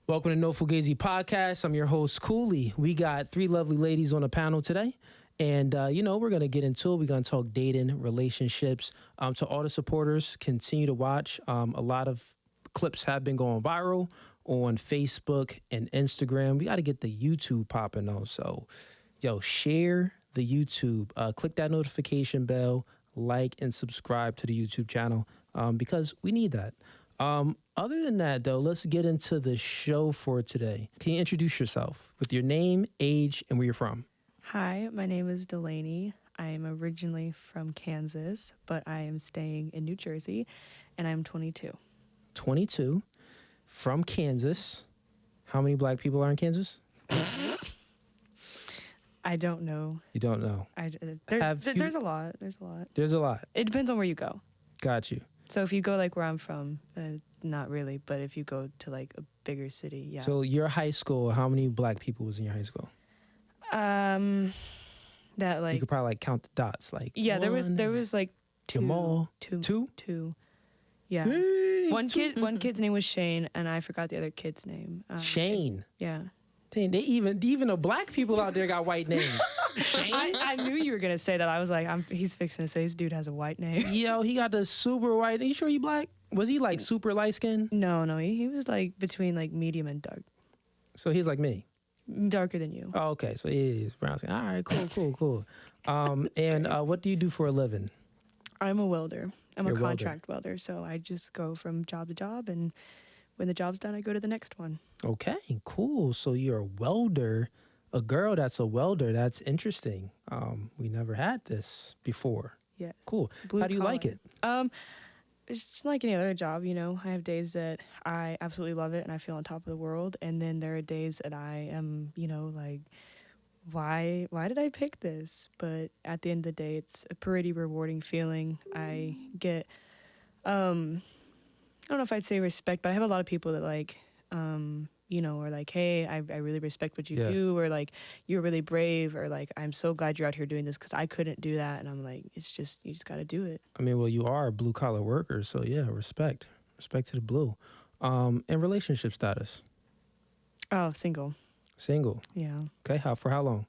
Welcome to No Fugazee Podcast. I'm your host, Cooley. We got three lovely ladies on the panel today. And, we're going to get into it. We're going to talk dating, relationships. To all the supporters, continue to watch. A lot of clips have been going viral on Facebook and Instagram. We got to get the YouTube popping though. So, share the YouTube. Click that notification bell, like, and subscribe to the YouTube channel because we need that. Other than that, though, let's get into the show for today. Can you introduce yourself with your name, age, and where you're from? Hi, my name is Delaney. I am originally from Kansas, but I am staying in New Jersey, and I'm 22. 22, from Kansas. How many black people are in Kansas? I don't know. You don't know? There's a lot. There's a lot. There's a lot. It depends on where you go. Got you. So if you go like where I'm from, not really, but if you go to like a bigger city, yeah. So your high school, how many black people was in your high school? That like you could probably like count the dots. Like yeah, there was like two. Jamal. Two. Yeah. Dang, One kid's name was Shane, and I forgot the other kid's name. Shane. Yeah. Dang, even the black people out there got white names. Shane. I knew you were gonna say that. I was like, he's fixing to say this dude has a white name. Yo, he got the super white. Are you sure he black? Was he like super light skinned? No, he was like between like medium and dark. So he's like me. Darker than you. Oh, okay. So he's brown skin. All right, cool. And what do you do for a living? I'm a welder. I'm You're a contract welder. So I just go from job to job, and when the job's done, I go to the next one. Okay, cool. So you're a welder, a girl that's a welder. That's interesting. We never had this before. Yes. Cool. How do you like it? It's just like any other job, I have days that I absolutely love it and I feel on top of the world. And then there are days that I am, like, why did I pick this? But at the end of the day, it's a pretty rewarding feeling. I get, I don't know if I'd say respect, but I have a lot of people that like, are like, hey, I really respect what you do, or like, you're really brave, or like, I'm so glad you're out here doing this because I couldn't do that. And I'm like, you just got to do it. I mean, well, you are a blue collar worker. So yeah, respect to the blue. And relationship status? Oh, single. Single? Yeah. Okay. For how long?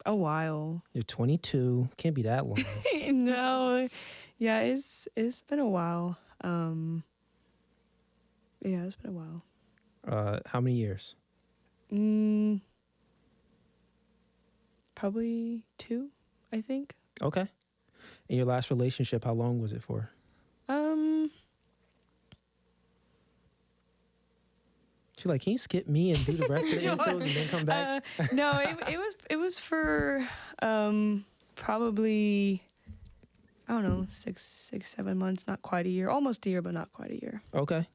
A while. You're 22. Can't be that long. No. Yeah, it's been a while. Yeah, it's been a while. How many years? Probably 2, I think. Okay. And your last relationship, how long was it for? She's like, can you skip me and do the rest of the intros and then come back? No, it was for probably, I don't know, 6-7 months, not quite a year, almost a year, but not quite a year. Okay.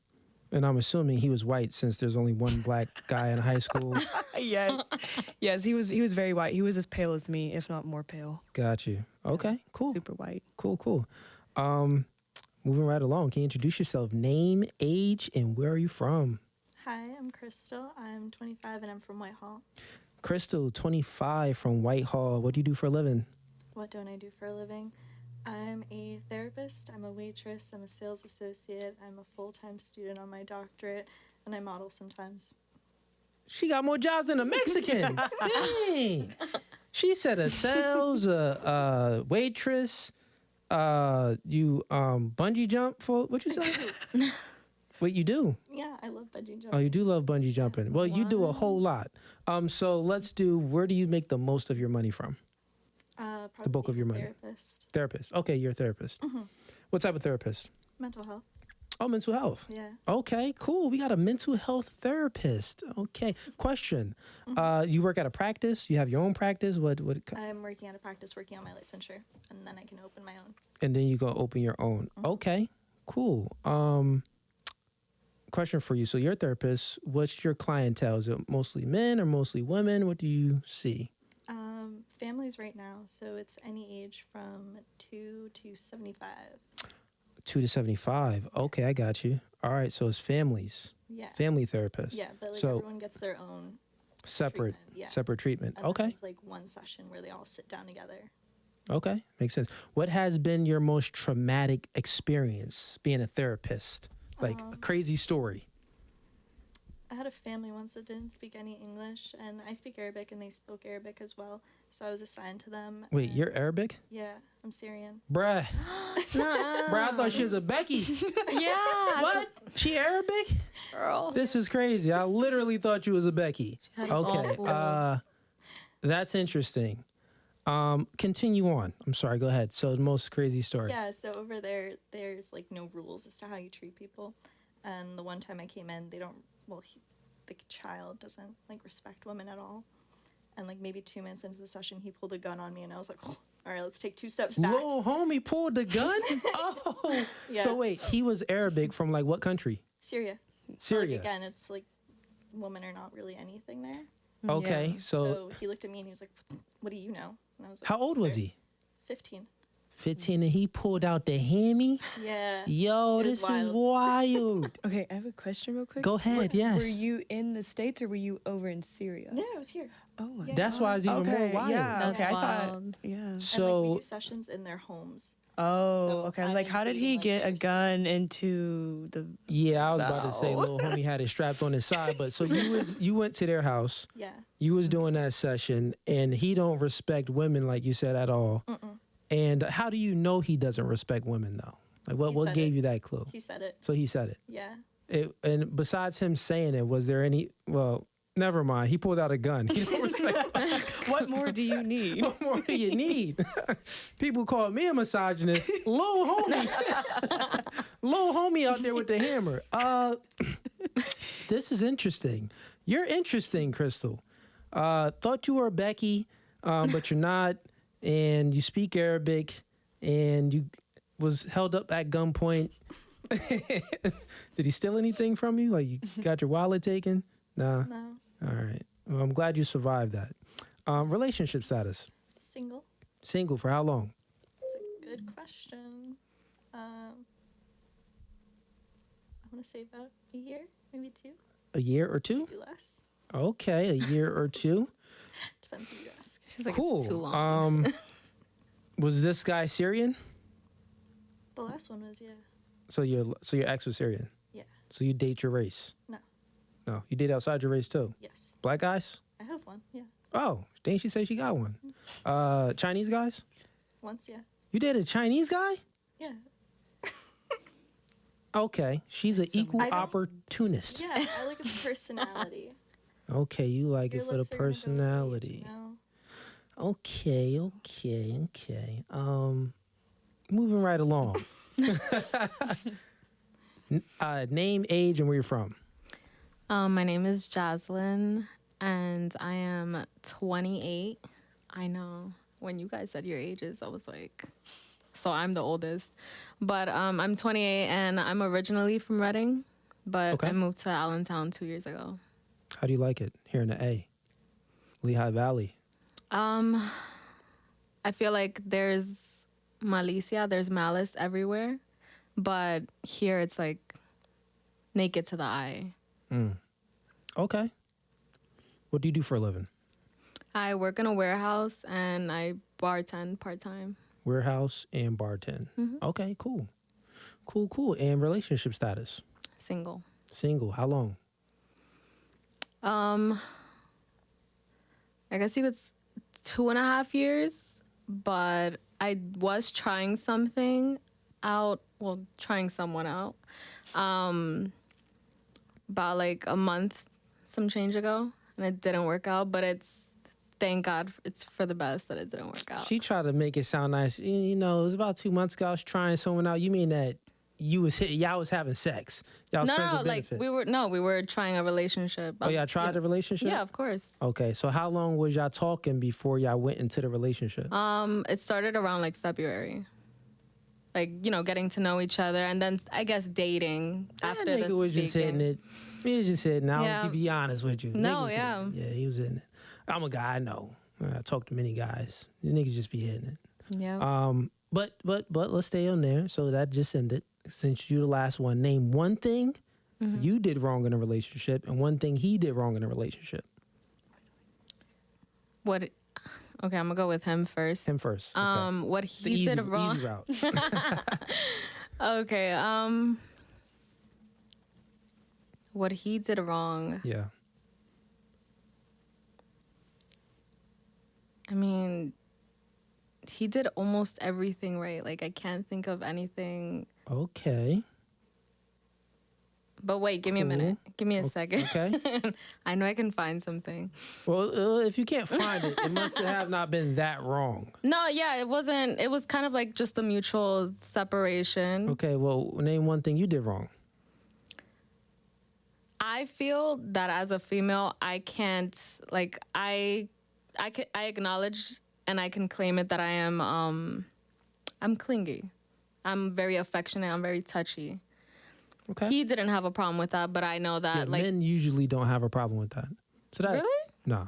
And I'm assuming he was white since there's only one black guy in high school. Yes, he was very white. He was as pale as me, if not more pale. Got you. Okay, cool. Super white. Cool. Moving right along, can you introduce yourself? Name, age, and where are you from? Hi, I'm Crystal. I'm 25 and I'm from Whitehall. Crystal, 25 from Whitehall. What do you do for a living? What don't I do for a living? I'm a therapist, I'm a waitress, I'm a sales associate, I'm a full-time student on my doctorate, and I model sometimes. She got more jobs than a Mexican. Dang. She said a sales, a waitress, you bungee jump for, what you say? What you do? Yeah, I love bungee jumping. Oh, you do love bungee jumping. Well, you do a whole lot. So let's do, where do you make the most of your money from? Probably the bulk of your money. Therapist. Okay, you're a therapist. Mm-hmm. What type of therapist? Mental health. Oh, mental health. Yeah. Okay, cool. We got a mental health therapist. Okay. Question. Mm-hmm. You work at a practice? You have your own practice? What? I'm working at a practice, working on my licensure, and then I can open my own. And then you go open your own. Mm-hmm. Okay, cool. Question for you. So you're a therapist. What's your clientele? Is it mostly men or mostly women? What do you see? Families right now, so it's any age from 2 to 75. 2 to 75. Okay, I got you. All right, so it's families. Yeah. Family therapist. Yeah, but like everyone gets their own separate treatment. And okay. It's like one session where they all sit down together. Okay, makes sense. What has been your most traumatic experience being a therapist? Like a crazy story. I had a family once that didn't speak any English, and I speak Arabic, and they spoke Arabic as well. So I was assigned to them. Wait, and- you're Arabic? Yeah, I'm Syrian. Bruh. Nuh-uh. Bruh, I thought she was a Becky. Yeah. What? She Arabic? Girl. This is crazy. I literally thought you was a Becky. She had it all Okay. fooled. That's interesting. Continue on. I'm sorry. Go ahead. So the most crazy story. Yeah, so over there, there's like no rules as to how you treat people. And the one time I came in, they don't, well, the child doesn't like respect women at all. And like maybe 2 minutes into the session, he pulled a gun on me, and I was like, oh, all right, let's take 2 steps back. Little homie pulled the gun? Oh. Yeah. So wait, he was Arabic from like what country? Syria. Syria. Like, again, it's like women are not really anything there. Okay. Yeah. So he looked at me and he was like, what do you know? And I was like, how old was "Sir." he? 15. 15, and he pulled out the hammy? Yeah. Yo, It was this is wild. wild. Okay, I have a question real quick. Go ahead, yes. Were you in the States or were you over in Syria? No, I was here. Oh my Yeah. That's why it's even more Okay, wild. yeah. That's Okay, I thought. wild. Yeah. And like we So do sessions in their homes. Oh, So okay. I was I'm like, how did he invading, like, get a their gun space. into the? yeah, I was about to say No. little homie had it strapped on his side, but so you went to their house, Yeah. you was doing that session, and he don't respect women like you said at all. Mm-mm. And how do you know he doesn't respect women though? Like what He said gave it. you that clue? He said it. So he said it. Yeah. And besides him saying it, was there any? Well, never mind. He pulled out a gun. He don't respect. What more do you need? What more do you need? People call me a misogynist. Low homie. Low homie out there with the hammer. This is interesting. You're interesting, Crystal. Thought you were Becky, but you're not. And you speak Arabic, and you was held up at gunpoint. Did he steal anything from you? Like you got your wallet taken? Nah. No. All right. Well, I'm glad you survived that. Relationship status. Single. Single for how long? It's a good question. I want to say about a year, maybe 2. A year or two? Maybe less. Okay, a year or two. Depends who you ask. She's like, Cool. it's too long. Was this guy Syrian? The last one was, yeah. So your ex was Syrian. Yeah. So you date your race? No. No, you date outside your race too. Yes. Black guys? I have one. Yeah. Oh, didn't she say she got one? Chinese guys? Once, yeah. You dated a Chinese guy? Yeah. Okay, she's an equal I don't- opportunist. Yeah, I like his personality. Okay, you like Your it for the looks are gonna go with age, personality. you know? Okay. Moving right along. Name, age, and where you're from. My name is Jaslyn, and I am 28. I know. When you guys said your ages, I was like, so I'm the oldest. But I'm 28, and I'm originally from Reading, but Okay. I moved to Allentown 2 years ago. How do you like it here in the A? Lehigh Valley. I feel like there's there's malice everywhere, but here it's like naked to the eye. Okay. What do you do for a living? I work in a warehouse and I bartend part-time. Warehouse and bartend. Okay, cool. Cool. And relationship status? Single. Single. How long? I guess he was 2.5 years, but I was trying something out. Well, trying someone out. About like a month, some change ago, and it didn't work out. But thank God, it's for the best that it didn't work out. She tried to make it sound nice. You know, it was about 2 months ago. I was trying someone out. You mean that y'all was having sex? Y'all was friends No, with like benefits? we were trying a relationship. Oh, y'all tried the relationship? Yeah, of course. Okay, so how long was y'all talking before y'all went into the relationship? It started around like February. Like, getting to know each other, and then I guess dating after that nigga the was just speaking. hitting it. He was just hitting it. Yeah. I'll be honest with you. No, Nigga was hitting yeah. it. Yeah, he was hitting it. I'm a guy, I know. I talk to many guys. The niggas just be hitting it. Yeah. But let's stay on there. So that just ended. Since you're the last one, name one thing you did wrong in a relationship and one thing he did wrong in a relationship. What? Okay, I'm gonna go with him first. Him first. Okay. What The he did wrong. easy route. Okay. What he did wrong. Yeah. I mean, he did almost everything right. Like, I can't think of anything. Okay. But wait, give me a minute. Give me a second. Okay. I know I can find something. Well, if you can't find it, it must have not been that wrong. No, yeah, it wasn't. It was kind of like just a mutual separation. Okay, well, name one thing you did wrong. I feel that as a female, I can't, like, I acknowledge and I can claim it that I am, I'm clingy. I'm very affectionate. I'm very touchy. Okay. He didn't have a problem with that, but I know that, Yeah, like, men usually don't have a problem with that. So that really? No.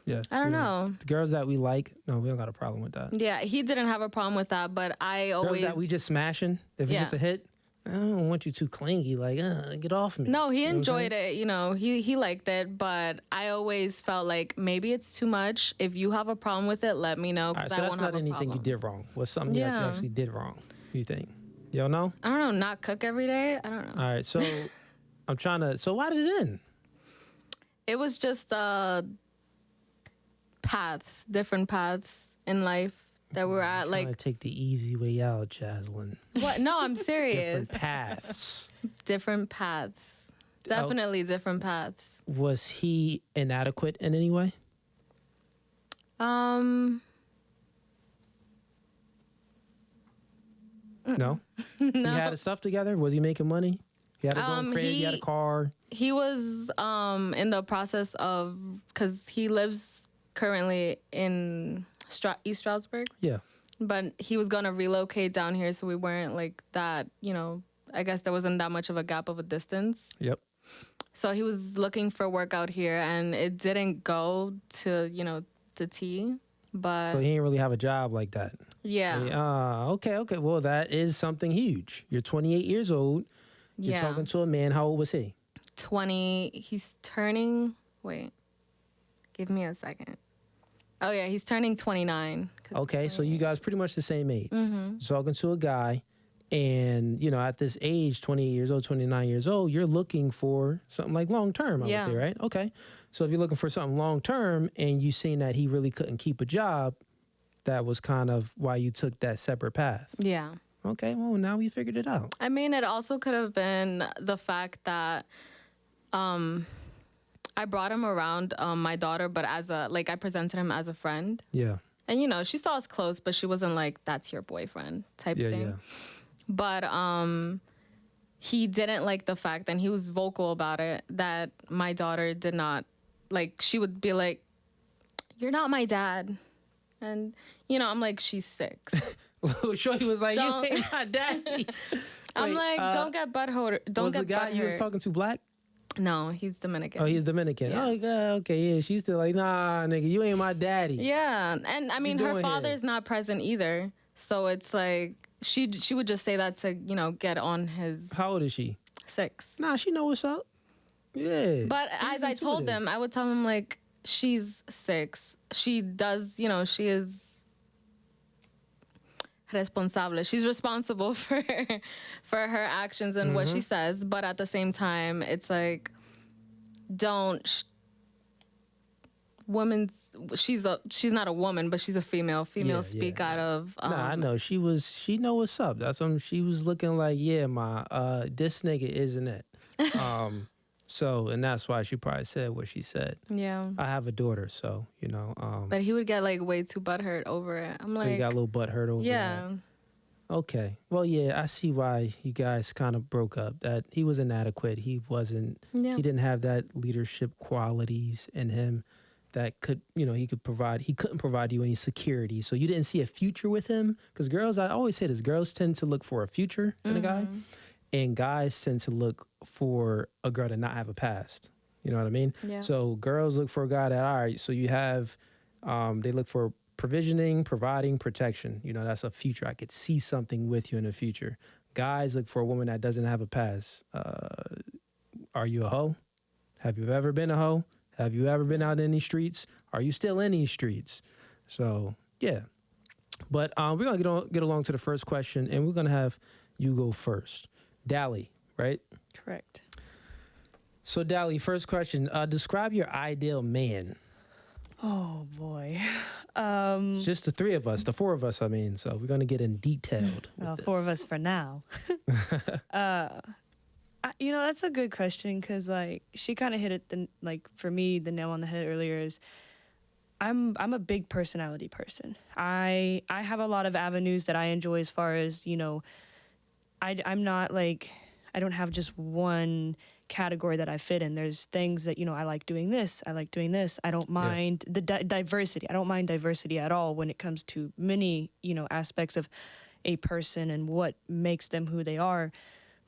Yeah. I don't know. The girls that we like, no, we don't got a problem with that. Yeah, he didn't have a problem with that, but I Girls always. that we just smashing, if Yeah. it's a hit, I don't want you too clingy. Like, get off me. No, he You know what I'm enjoyed saying? it. You know, he liked it, but I always felt like maybe it's too much. If you have a problem with it, let me know All because right, so I that's won't not have a anything problem. you did wrong. What's something that you Yeah. actually did wrong, you think? You don't know? I don't know. Not cook every day. I don't know. All right, so I'm trying to, so why did it end? It was just paths, different paths in life that we're at. Trying Like, to take the easy way out, Jaslyn. what? No, I'm serious. Different paths. Different paths. Definitely different paths. Was he inadequate in any way? No. No. He had his stuff together. Was he making money? He had his own crib. He had a car. He was in the process of, because he lives currently in East Stroudsburg, Yeah. but he was going to relocate down here, so we weren't like that, you know, I guess there wasn't that much of a gap of a distance. Yep. So he was looking for work out here, and it didn't go to, you know, to T, but So he didn't really have a job like that. yeah. Okay. Well, that is something huge. You're 28 years old. You're Yeah. talking to a man. How old was he? 20, he's turning, wait, give me a second. Oh yeah, he's turning 29. 'cause he's Okay, so you 28. guys pretty much the same age. Mm-hmm. Talking to a guy, and you know, at this age, 28 years old, 29 years old, you're looking for something like long term. I Yeah. would say, right? Okay, so if you're looking for something long term, and you seen that he really couldn't keep a job, that was kind of why you took that separate path. Yeah. Okay, well now we figured it out. I mean, it also could have been the fact that I brought him around my daughter, but as a, like, I presented him as a friend. Yeah, And, you know, she saw us close, but she wasn't like, that's your boyfriend type yeah, thing. yeah. But he didn't like the fact, and he was vocal about it, that my daughter did not, like, she would be like, you're not my dad. And, you know, I'm like, she's 6. Shorty was like, Don't- "You ain't my daddy." I'm Wait, like, don't get butthurt. Don't was get the guy you was butthurt. talking to black? No, he's Dominican. Oh, he's Dominican. Yeah. Oh, yeah, okay, yeah. She's still like, nah, nigga, you ain't my daddy. Yeah, and I mean, her doing father's here? not present either. So it's like, she would just say that to, you know, get on his How old is she? 6. Nah, she know what's up. Yeah. But as I told intuitive. him, I would tell him, like, she's 6. She does, you know, she is responsable. She's responsible for her actions and what she says. But at the same time, it's like, she's not a woman, but she's a female. Females Yeah, speak yeah. out of. Nah, I know. She know what's up. That's when she was looking like, yeah, this nigga isn't it. So, and that's why she probably said what she said. Yeah. I have a daughter, so, you know. But he would get like way too butthurt over it. I'm So like, you got a little butt hurt over yeah. that. Okay. Well, yeah, I see why you guys kind of broke up. That he was inadequate. He wasn't, Yeah. he didn't have that leadership qualities in him that could, you know, he couldn't provide you any security. So you didn't see a future with him. Because girls, I always say this, girls tend to look for a future in a guy. And guys tend to look for a girl to not have a past. You know what I mean? Yeah. So girls look for a guy that, all right, so you have, they look for provisioning, providing, protection. You know, that's a future. I could see something with you in the future. Guys look for a woman that doesn't have a past. Are you a hoe? Have you ever been a hoe? Have you ever been out in these streets? Are you still in these streets? So, yeah. But we're going to get along to the first question, and we're going to have you go first. Dally, right? Correct. So, Dally, first question. Describe your ideal man. Oh boy. It's just the three of us, the four of us, I mean. So we're going to get in detailed. Four of us for now. That's a good question because like she kind of hit it. For me, the nail on the head earlier is I'm a big personality person. I have a lot of avenues that I enjoy as far as I'm not like I don't have just one category that I fit in. There's things that I like doing this. I like doing this. I don't mind the diversity. I don't mind diversity at all when it comes to many aspects of a person and what makes them who they are.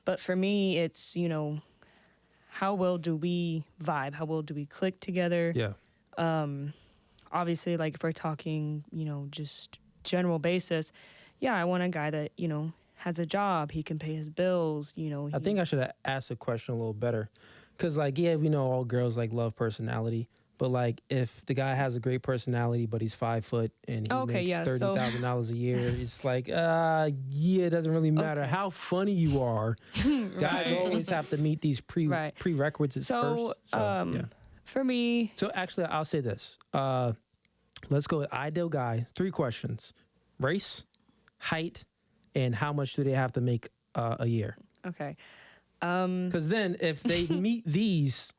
But for me, it's how well do we vibe? How well do we click together? Yeah. Obviously, like if we're talking just general basis, I want a guy that has a job, he can pay his bills, I think I should have asked the question a little better. Because, we know all girls, love personality. But, if the guy has a great personality, but he's 5 foot and he makes $30,000 a year, it's it doesn't really matter how funny you are. Guys always have to meet these prerequisites first. So, for me... So, actually, I'll say this. Let's go with ideal guy. 3 questions. Race, height, and how much do they have to make a year? Okay. Because then if they meet these,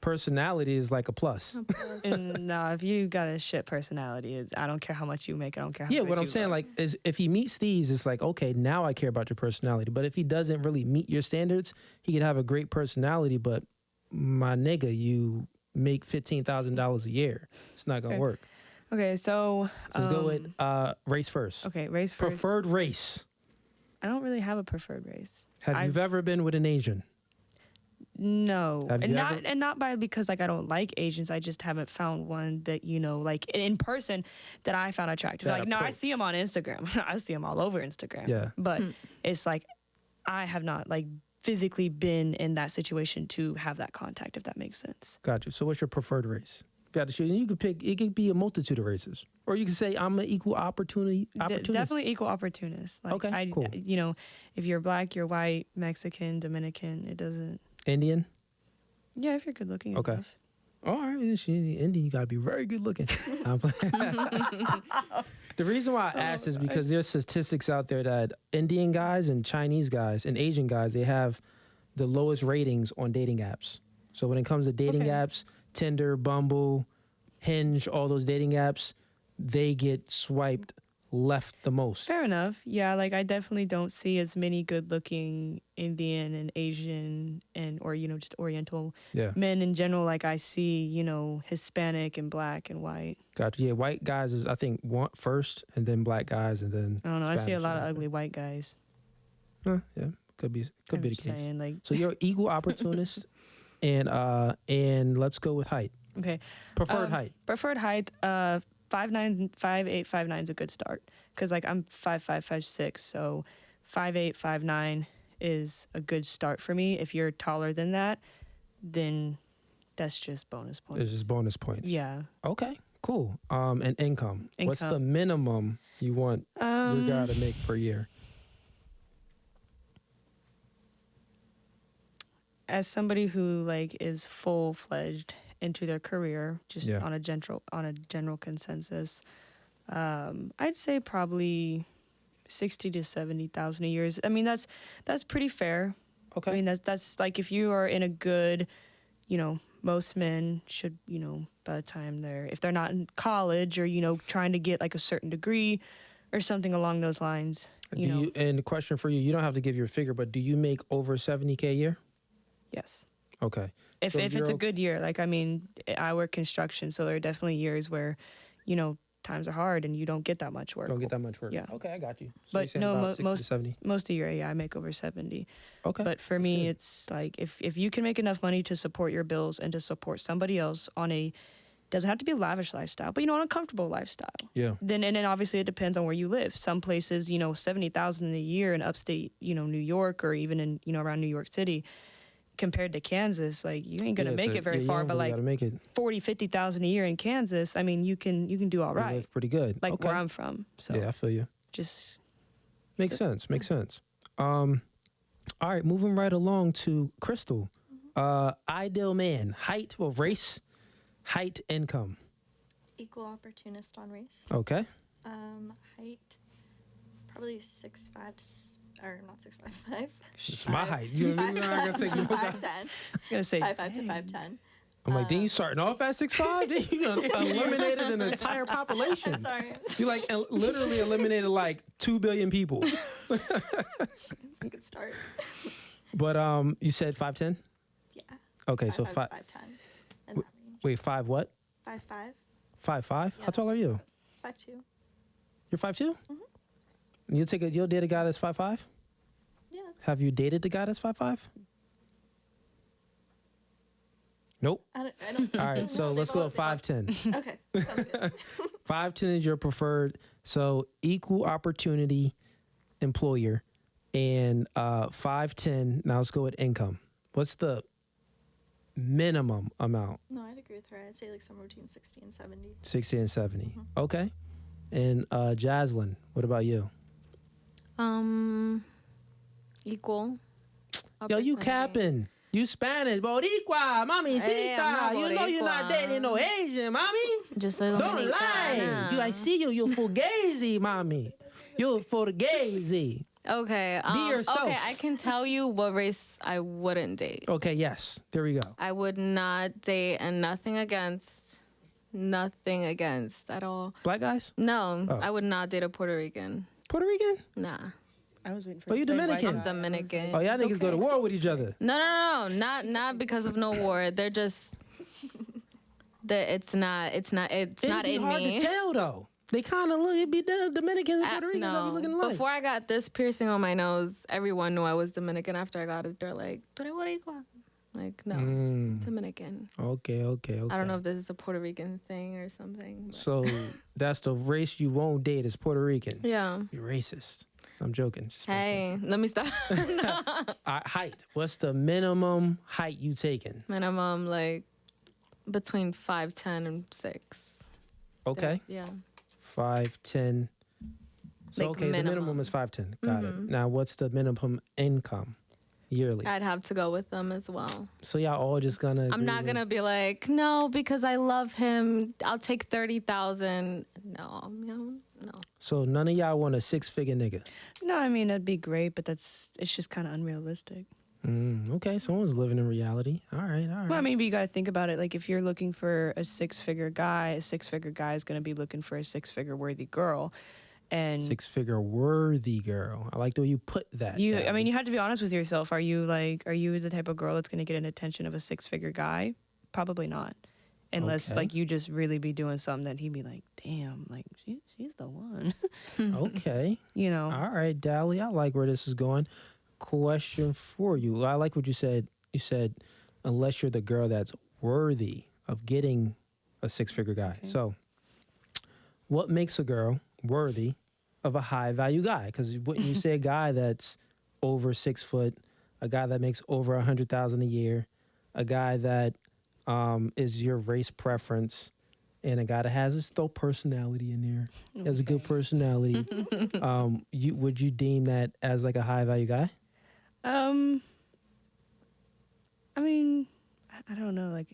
personality is like a plus. And no, if you got a shit personality, I don't care how much you make. I don't care how much what I'm you saying, work. is if he meets these, it's like, okay, now I care about your personality. But if he doesn't really meet your standards, he could have a great personality, but my nigga, you make $15,000 a year. It's not going to work. Okay, so... Let's go with race first. Okay, race first. Preferred race. I don't really have a preferred race. Have you ever been with an Asian? No. And not because I don't like Asians. I just haven't found one that, in person that I found attractive. I see them on Instagram. I see them all over Instagram. Yeah. But it's like I have not physically been in that situation to have that contact, if that makes sense. Got you. So what's your preferred race? You could pick, it could be a multitude of races. Or you could say, I'm an equal opportunist. Definitely equal opportunist. Okay, cool. If you're black, you're white, Mexican, Dominican, it doesn't... Indian? Yeah, if you're good looking enough. All right, Indian, you got to be very good looking. The reason why I asked is because there's statistics out there that Indian guys and Chinese guys and Asian guys, they have the lowest ratings on dating apps. So when it comes to dating apps, Tinder, Bumble, Hinge, all those dating apps, they get swiped left the most. Fair enough. Yeah, I definitely don't see as many good-looking Indian and Asian or just Oriental men in general. I see, Hispanic and black and white. Gotcha. Yeah, white guys is, I think, first, and then black guys, and then I don't know. Spanish. I see a lot of ugly white guys. Yeah, could be the case. Saying, so you're equal opportunist, and let's go with height. Okay. Preferred height. Preferred height. 5'9", 5'8", 5'9" is a good start because I'm 5'5", 5'6", so 5'8", 5'9" is a good start for me. If you're taller than that, then that's just bonus points. It's just bonus points. Yeah. Okay. Cool. And income. What's the minimum you want your guy to make per year? As somebody who is full-fledged into their career, just on a general consensus, I'd say probably 60 to 70,000 a year. I mean, that's pretty fair. Okay. I mean, that's if you are in a good, most men should, by the time if they're not in college or trying to get a certain degree or something along those lines. And the question for you don't have to give your figure, but do you make over 70K a year? Yes. Okay. If it's a good year, I work construction, so there are definitely years where, times are hard and you don't get that much work. Don't get that much work. Yeah. Okay, I got you. So but no, most of the year, I make over 70. Okay. But for me, it's if you can make enough money to support your bills and to support somebody else on doesn't have to be a lavish lifestyle, but on a comfortable lifestyle. Yeah. Then obviously it depends on where you live. Some places, 70,000 a year in upstate, New York or even in around New York City. Compared to Kansas, you ain't gonna make it very far, but make it 40, 50,000 a year in Kansas, I mean, you can do all right. Live pretty good. Where I'm from. So yeah, I feel you. Just makes sense. All right, moving right along to Crystal. Ideal man, height or race, height, income. Equal opportunist on race. Okay. Height, probably 6'5", or not 6'5", 5. It's my height. You're not gonna take no guy. 5'10", I'm gonna say 5'5" to dang. 5'10". I'm like, then you starting off at 6'5"? Then you eliminated an entire population. Sorry. You like literally eliminated like 2 billion people. It's a good start. But you said 5'10"? Yeah. Okay, so 5'10". In that range. Wait, 5 what? 5'5". 5'5"? How Yes. tall are you? 5'2". You're 5'2"? You'll date a guy that's 5'5"? Yeah. Have you dated the guy that's 5'5"? Nope. I don't All right, so let's go at 5'10". Okay. Sounds good. 5'10" is your preferred. So equal opportunity employer. And 5'10", now let's go with income. What's the minimum amount? No, I'd agree with her. I'd say like somewhere between 60 and 70. 60 and 70. Okay. And Jaslyn, what about you? Equal. Yo, you opportunity. capping. You Spanish, Boricua, mami, Hey, I'm not you know you're not Boricua. dating no Asian, mommy. Just soy Don't lie. dominicana. I see you. You're Fugazee, mommy. You're Fugazee. Okay. Be yourself. Okay, I can tell you what race I wouldn't date. Okay, yes. There we go. I would not date, and nothing against at all. Black guys? No, Oh. I would not date a Puerto Rican. Puerto Rican? Nah. I was waiting for. Oh, you the same white Dominican? guy. I'm Dominican. Oh, y'all niggas go to war with each other. No, not because of no war. They're just that it's not It'd in be hard me. to tell, though. They kind of look, it'd be Dominicans and Puerto Ricans that be No. looking alike. Before I got this piercing on my nose, everyone knew I was Dominican. After I got it, they're like, "Tu eres boricua?" Like, no, Dominican. Okay. I don't know if this is a Puerto Rican thing or something. but- So that's the race you won't date is Puerto Rican. Yeah. You're racist. I'm joking. Just Hey, let me stop. height. What's the minimum height you taking? Minimum like between 5'10" and 6. Okay. Yeah. 5'10". So Like okay, the minimum minimum. is 5'10". Got it. Now what's the minimum income yearly? I'd have to go with them as well. So y'all all just gonna I'm agree not with- gonna be like, no, because I love him. I'll take 30,000. No. So none of y'all want a 6-figure nigga. No, I mean that'd be great, but it's just kind of unrealistic. Okay, someone's living in reality. All right. Well, I mean, but you got to think about it. Like, if you're looking for a 6-figure guy, a 6-figure guy is going to be looking for a 6-figure worthy girl, and 6-figure worthy girl. I like the way you put that. you. I Abby. mean, you have to be honest with yourself. Are you the type of girl that's going to get an attention of a 6-figure guy? Probably not, unless Okay. like you just really be doing something that he'd be like, damn, like she's the one. Okay. You know. All right, Dally. I like where this is going. Question for you. I like what you said. You said, unless you're the girl that's worthy of getting a 6-figure guy. Okay. So, what makes a girl worthy of a high value guy? Because wouldn't you say a guy that's over 6 foot, a guy that makes over 100,000 a year, a guy that is your race preference, and a guy that has his little personality in there, has a good personality. Would you deem that as like a high value guy? I mean, I don't know. Like,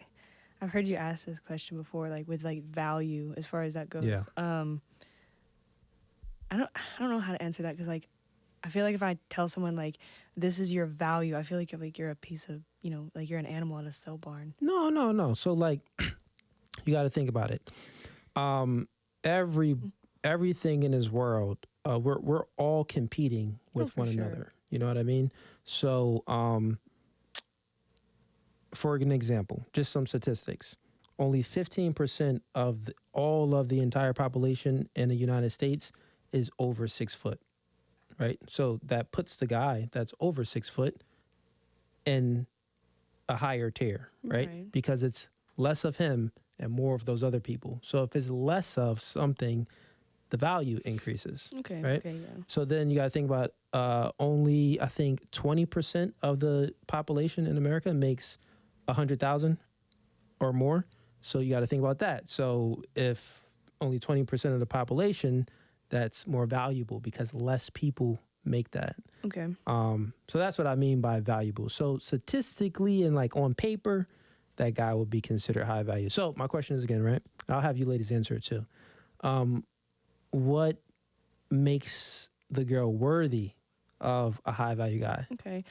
I've heard you ask this question before, like with like value as far as that goes. Yeah. I don't know how to answer that because like I feel like if I tell someone like this is your value, I feel like you're a piece of like you're an animal at a sale barn. No. So like, you got to think about it. Everything in this world, we're all competing with for one sure. another. You know what I mean? So, for an example, just some statistics. Only 15% of all of the entire population in the United States is over 6 foot, right? So that puts the guy that's over 6 foot in a higher tier, right? Right. Because it's less of him and more of those other people. So if it's less of something, the value increases. Okay. Right? Okay. Yeah. So then you got to think about only, I think, 20% of the population in America makes 100,000 or more. So you got to think about that. So if only 20% of the population, that's more valuable because less people make that. Okay. So that's what I mean by valuable. So statistically and like on paper, that guy would be considered high value. So my question is again, right? I'll have you ladies answer it too. What makes the girl worthy of a high value guy? Okay.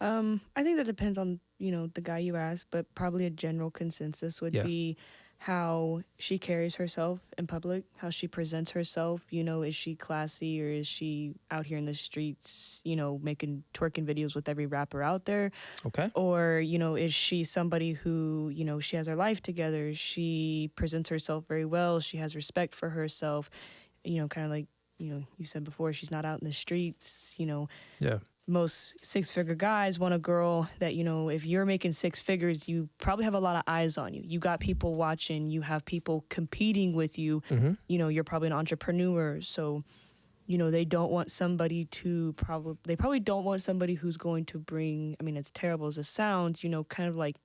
I think that depends on, the guy you ask, but probably a general consensus would be how she carries herself in public, how she presents herself. Is she classy, or is she out here in the streets, making twerking videos with every rapper out there? Okay. Or, is she somebody who, she has her life together, she presents herself very well, she has respect for herself, kind of like, you said before, she's not out in the streets, Yeah. Most six-figure guys want a girl that, if you're making six figures, you probably have a lot of eyes on you. You got people watching, you have people competing with you, you're probably an entrepreneur. So, they don't want somebody they probably don't want somebody who's going to bring, as terrible as it sounds, kind of like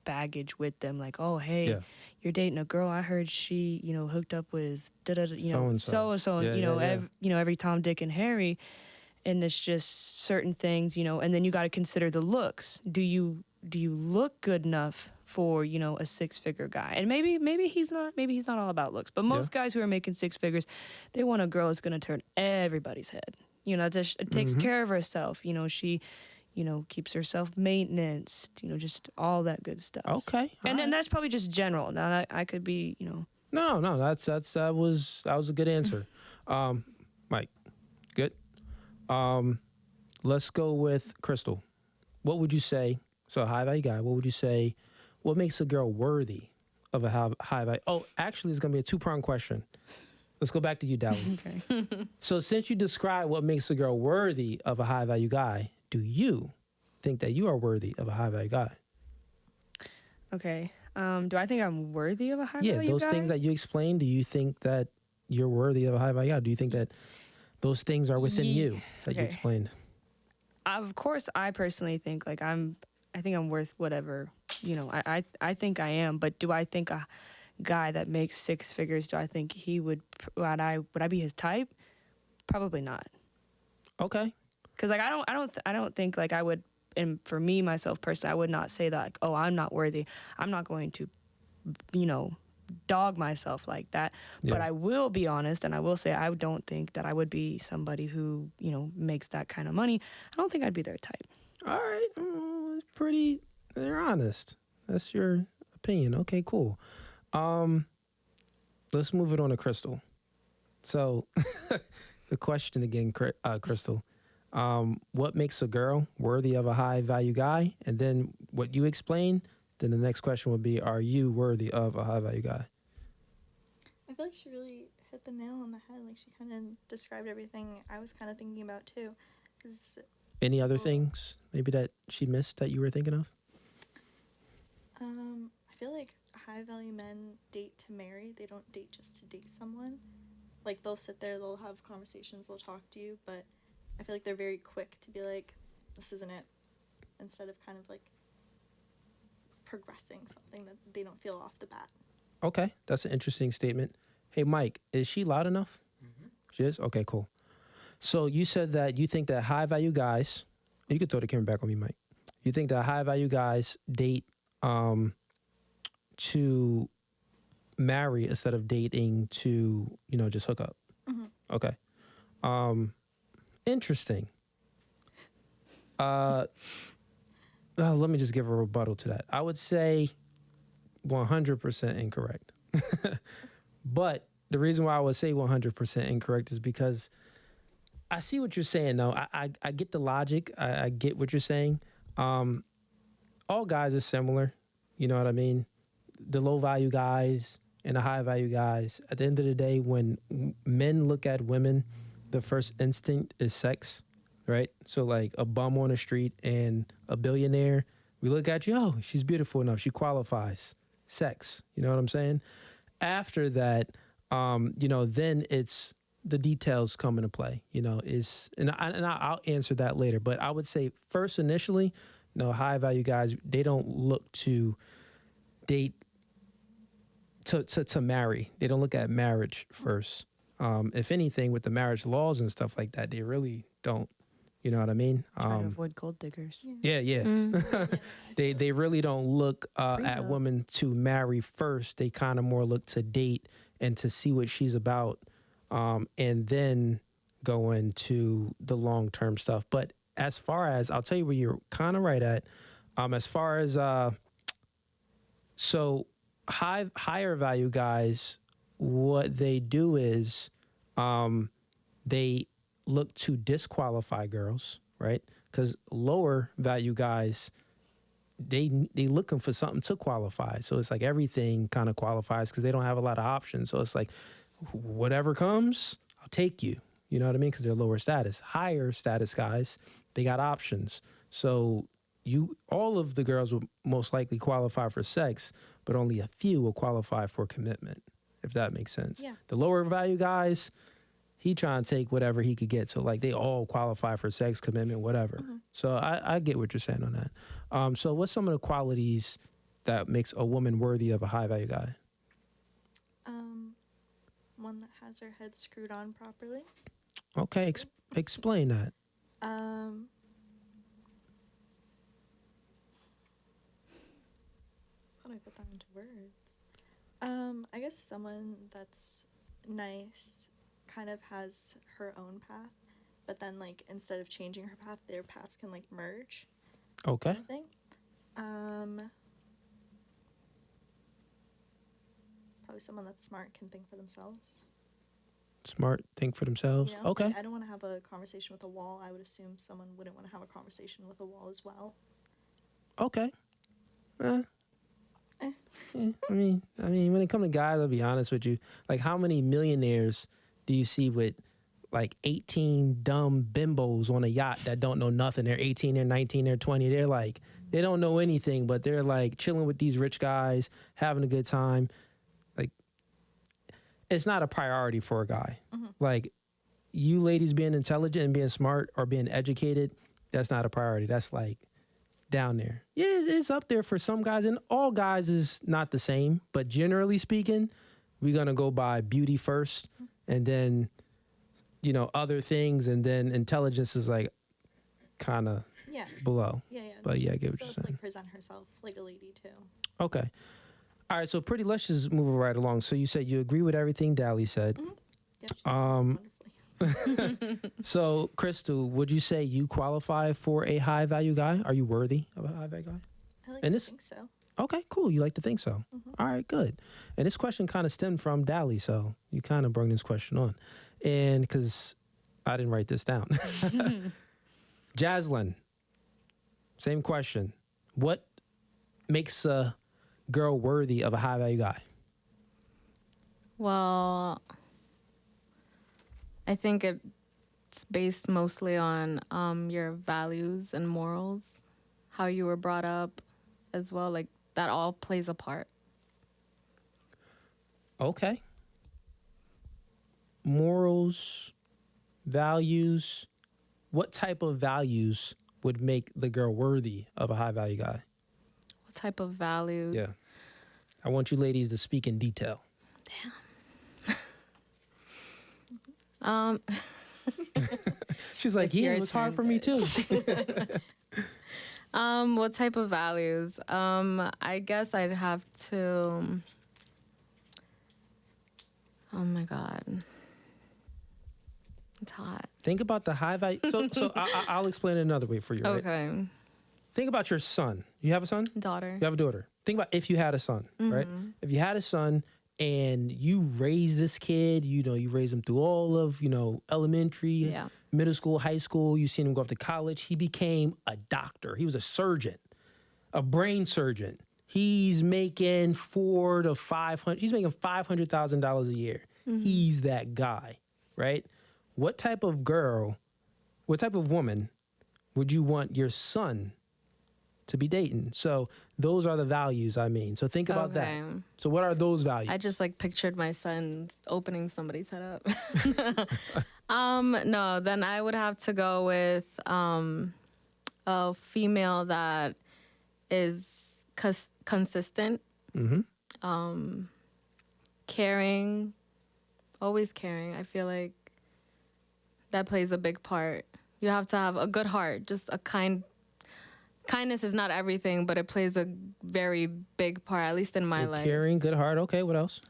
baggage with them. Like, oh, hey, you're dating a girl. I heard she, hooked up with, so-and-so, every Tom, Dick, and Harry. And it's just certain things, and then you got to consider the looks. Do you look good enough for, a six-figure guy? And maybe he's not all about looks, but most guys who are making six figures, they want a girl that's going to turn everybody's head. It takes care of herself. She, keeps herself maintenance, just all that good stuff. Okay. And then that's probably just general. Now I could be, No, that was a good answer. Mike, good. Let's go with Crystal. What would you say? So a high value guy, what would you say? What makes a girl worthy of a high value? Oh, actually, it's going to be a two-pronged question. Let's go back to you, Dallin. Okay. So since you described what makes a girl worthy of a high value guy, do you think that you are worthy of a high value guy? Okay. Do I think I'm worthy of a high value guy? Yeah, those things that you explained, do you think that you're worthy of a high value guy? Do you think that those things are within you that you explained? Of course, I personally think I think I'm worth whatever, I think I am. But do I think a guy that makes six figures, do I think would I be his type? Probably not. Okay. Because I don't think I would. And for me, myself personally, I would not say that oh, I'm not worthy. I'm not going to, dog myself like that. Yeah. But I will be honest, and I will say I don't think that I would be somebody who makes that kind of money. I don't think I'd be their type. All right. It's pretty. You're honest. That's your opinion. Okay, cool. Let's move it on to Crystal. So the question again, Crystal. What makes a girl worthy of a high value guy? And then what you explain, then the next question would be, are you worthy of a high value guy? I feel like she really hit the nail on the head. Like, she kind of described everything I was kind of thinking about too. Any other things maybe that she missed that you were thinking of? I feel like high value men date to marry. They don't date just to date someone. Like, they'll sit there, they'll have conversations, they'll talk to you, but I feel like they're very quick to be like, this isn't it, instead of kind of like progressing something that they don't feel off the bat. Okay, that's an interesting statement. Hey, Mike, is she loud enough? Mm-hmm. She is? Okay, cool. So you said that you think that high value guys, you could throw the camera back on me, Mike. You think that high value guys date to marry instead of dating to, just hook up? Mm-hmm. Okay. Interesting. Let me just give a rebuttal to that. I would say 100% incorrect. But the reason why I would say 100% incorrect is because I see what you're saying, though. I get the logic. I get what you're saying. All guys are similar. You know what I mean? The low value guys and the high value guys. At the end of the day, when men look at women, the first instinct is sex, right? So like a bum on the street and a billionaire, we look at you, oh, she's beautiful enough. She qualifies. Sex. You know what I'm saying? After that, then it's the details come into play, I'll answer that later. But I would say first initially, high value guys, they don't look to date to marry. They don't look at marriage first. If anything, with the marriage laws and stuff like that, they really don't. You know what I mean? Try to avoid gold diggers. Yeah. They really don't look at Prenup. women to marry first. They kind of more look to date and to see what she's about, and then go into the long-term stuff. But as far as, I'll tell you where you're kind of right at, as far as, so higher value guys, what they do is they look to disqualify girls, right? Because lower value guys, they looking for something to qualify. So it's like everything kind of qualifies because they don't have a lot of options. So it's like whatever comes, I'll take you. You know what I mean? Because they're lower status. Higher status guys, they got options. So all of the girls will most likely qualify for sex, but only a few will qualify for commitment, if that makes sense. Yeah. The lower value guys, he trying to take whatever he could get. So like they all qualify for sex, commitment, whatever. So I get what you're saying on that. So what's some of the qualities that makes a woman worthy of a high value guy? One that has her head screwed on properly. Okay, explain that. How do I put that into words? I guess someone that's nice, kind of has her own path, but then like instead of changing her path, their paths can like merge. Okay. I think. Probably someone that's smart, can think for themselves. Smart, think for themselves. You know? Okay. Like, I don't want to have a conversation with a wall. I would assume someone wouldn't want to have a conversation with a wall as well. Okay. Yeah, I mean, when it comes to guys, I'll be honest with you. Like, how many millionaires do you see with like 18 dumb bimbos on a yacht that don't know nothing? They're 18, they're 19, they're 20. They're like, they don't know anything, but they're like chilling with these rich guys, having a good time. Like, it's not a priority for a guy. Like, you ladies being intelligent and being smart or being educated, that's not a priority. That's like down there. Yeah, it's up there for some guys, and all guys is not the same. But generally speaking, we're going to go by beauty first, and then, you know, other things, and then intelligence is like kind of below. Yeah. But yeah, I get what She you're does, saying. like, present herself like a lady too. Okay. All right, so pretty, let's just move right along. So you said you agree with everything Dally said. Yeah, she's wonderfully. So, Crystal, would you say you qualify for a high value guy? Are you worthy of a high value guy? I like And to this- think so. Okay, cool. You like to think so. All right, good. And this question kind of stemmed from Dally, so you kind of brought this question on. And because I didn't write this down. Jaslyn, same question. What makes a girl worthy of a high value guy? Well, I think it's based mostly on your values and morals, how you were brought up as well. Like, that all plays a part. Okay. Morals, values. What type of values would make the girl worthy of a high value guy? What type of values? Yeah. I want you ladies to speak in detail. She's like, It's yeah, your it was hard turn, for me too. What type of values? I guess I'd have to. Oh my God. It's hot. Think about the high value. So I'll explain it another way for you. Right? Okay. Think about your son. You have a son? Daughter. You have a daughter. Think about if you had a son, right? If you had a son and you raised this kid, you know, you raised him through all of, you know, elementary, middle school, high school. You seen him go off to college. He became a doctor. He was a surgeon, a brain surgeon. He's making $400,000 to $500,000. He's making $500,000 a year. He's that guy, right? What type of girl, what type of woman would you want your son to be dating? So those are the values, I mean. So think about that. So what are those values? I just like pictured my son opening somebody's head up. No, then I would have to go with a female that is consistent, caring, always caring. I feel like that plays a big part You have to have a good heart, just a kindness is not everything, but it plays a very big part, at least in my life. Caring, good heart. Okay, what else?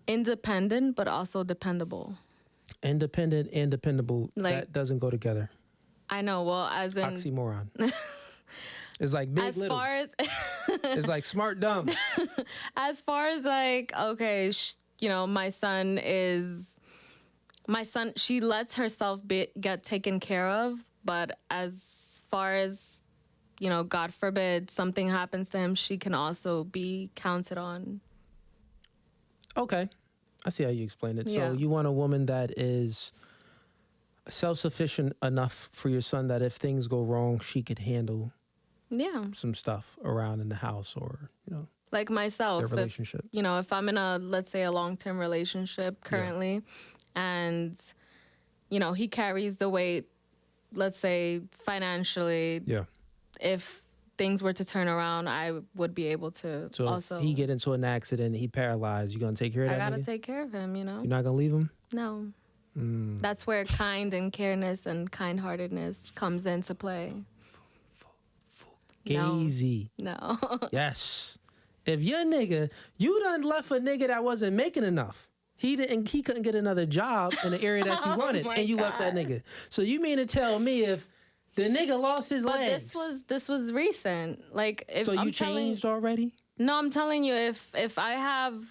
Independent, but also dependable. Independent and dependable. Like, that doesn't go together. I know. Well, as in Oxymoron. It's like big, as little. far as It's like smart, dumb. as far as like, okay, my son, she lets herself get taken care of, but as far as, God forbid something happens to him, she can also be counted on. Okay. I see how you explain it. Yeah. So you want a woman that is self-sufficient enough for your son that if things go wrong, she could handle some stuff around in the house or, Like myself, their relationship. If I'm in let's say a long-term relationship currently, and, he carries the weight, let's say financially. Yeah. If things were to turn around, I would be able to so also. If he get into an accident, he paralyzed, you gonna take care of that I gotta nigga? take care of him, You're not gonna leave him? No. That's where kind and careness and kind-heartedness comes into play. Gazy. No. Yes. If your nigga, you done left a nigga that wasn't making enough. He couldn't get another job in the area that you wanted, and you left that nigga. So you mean to tell me if the nigga lost his legs? This was recent. Like, if so you changed already? No, I'm telling you, if I have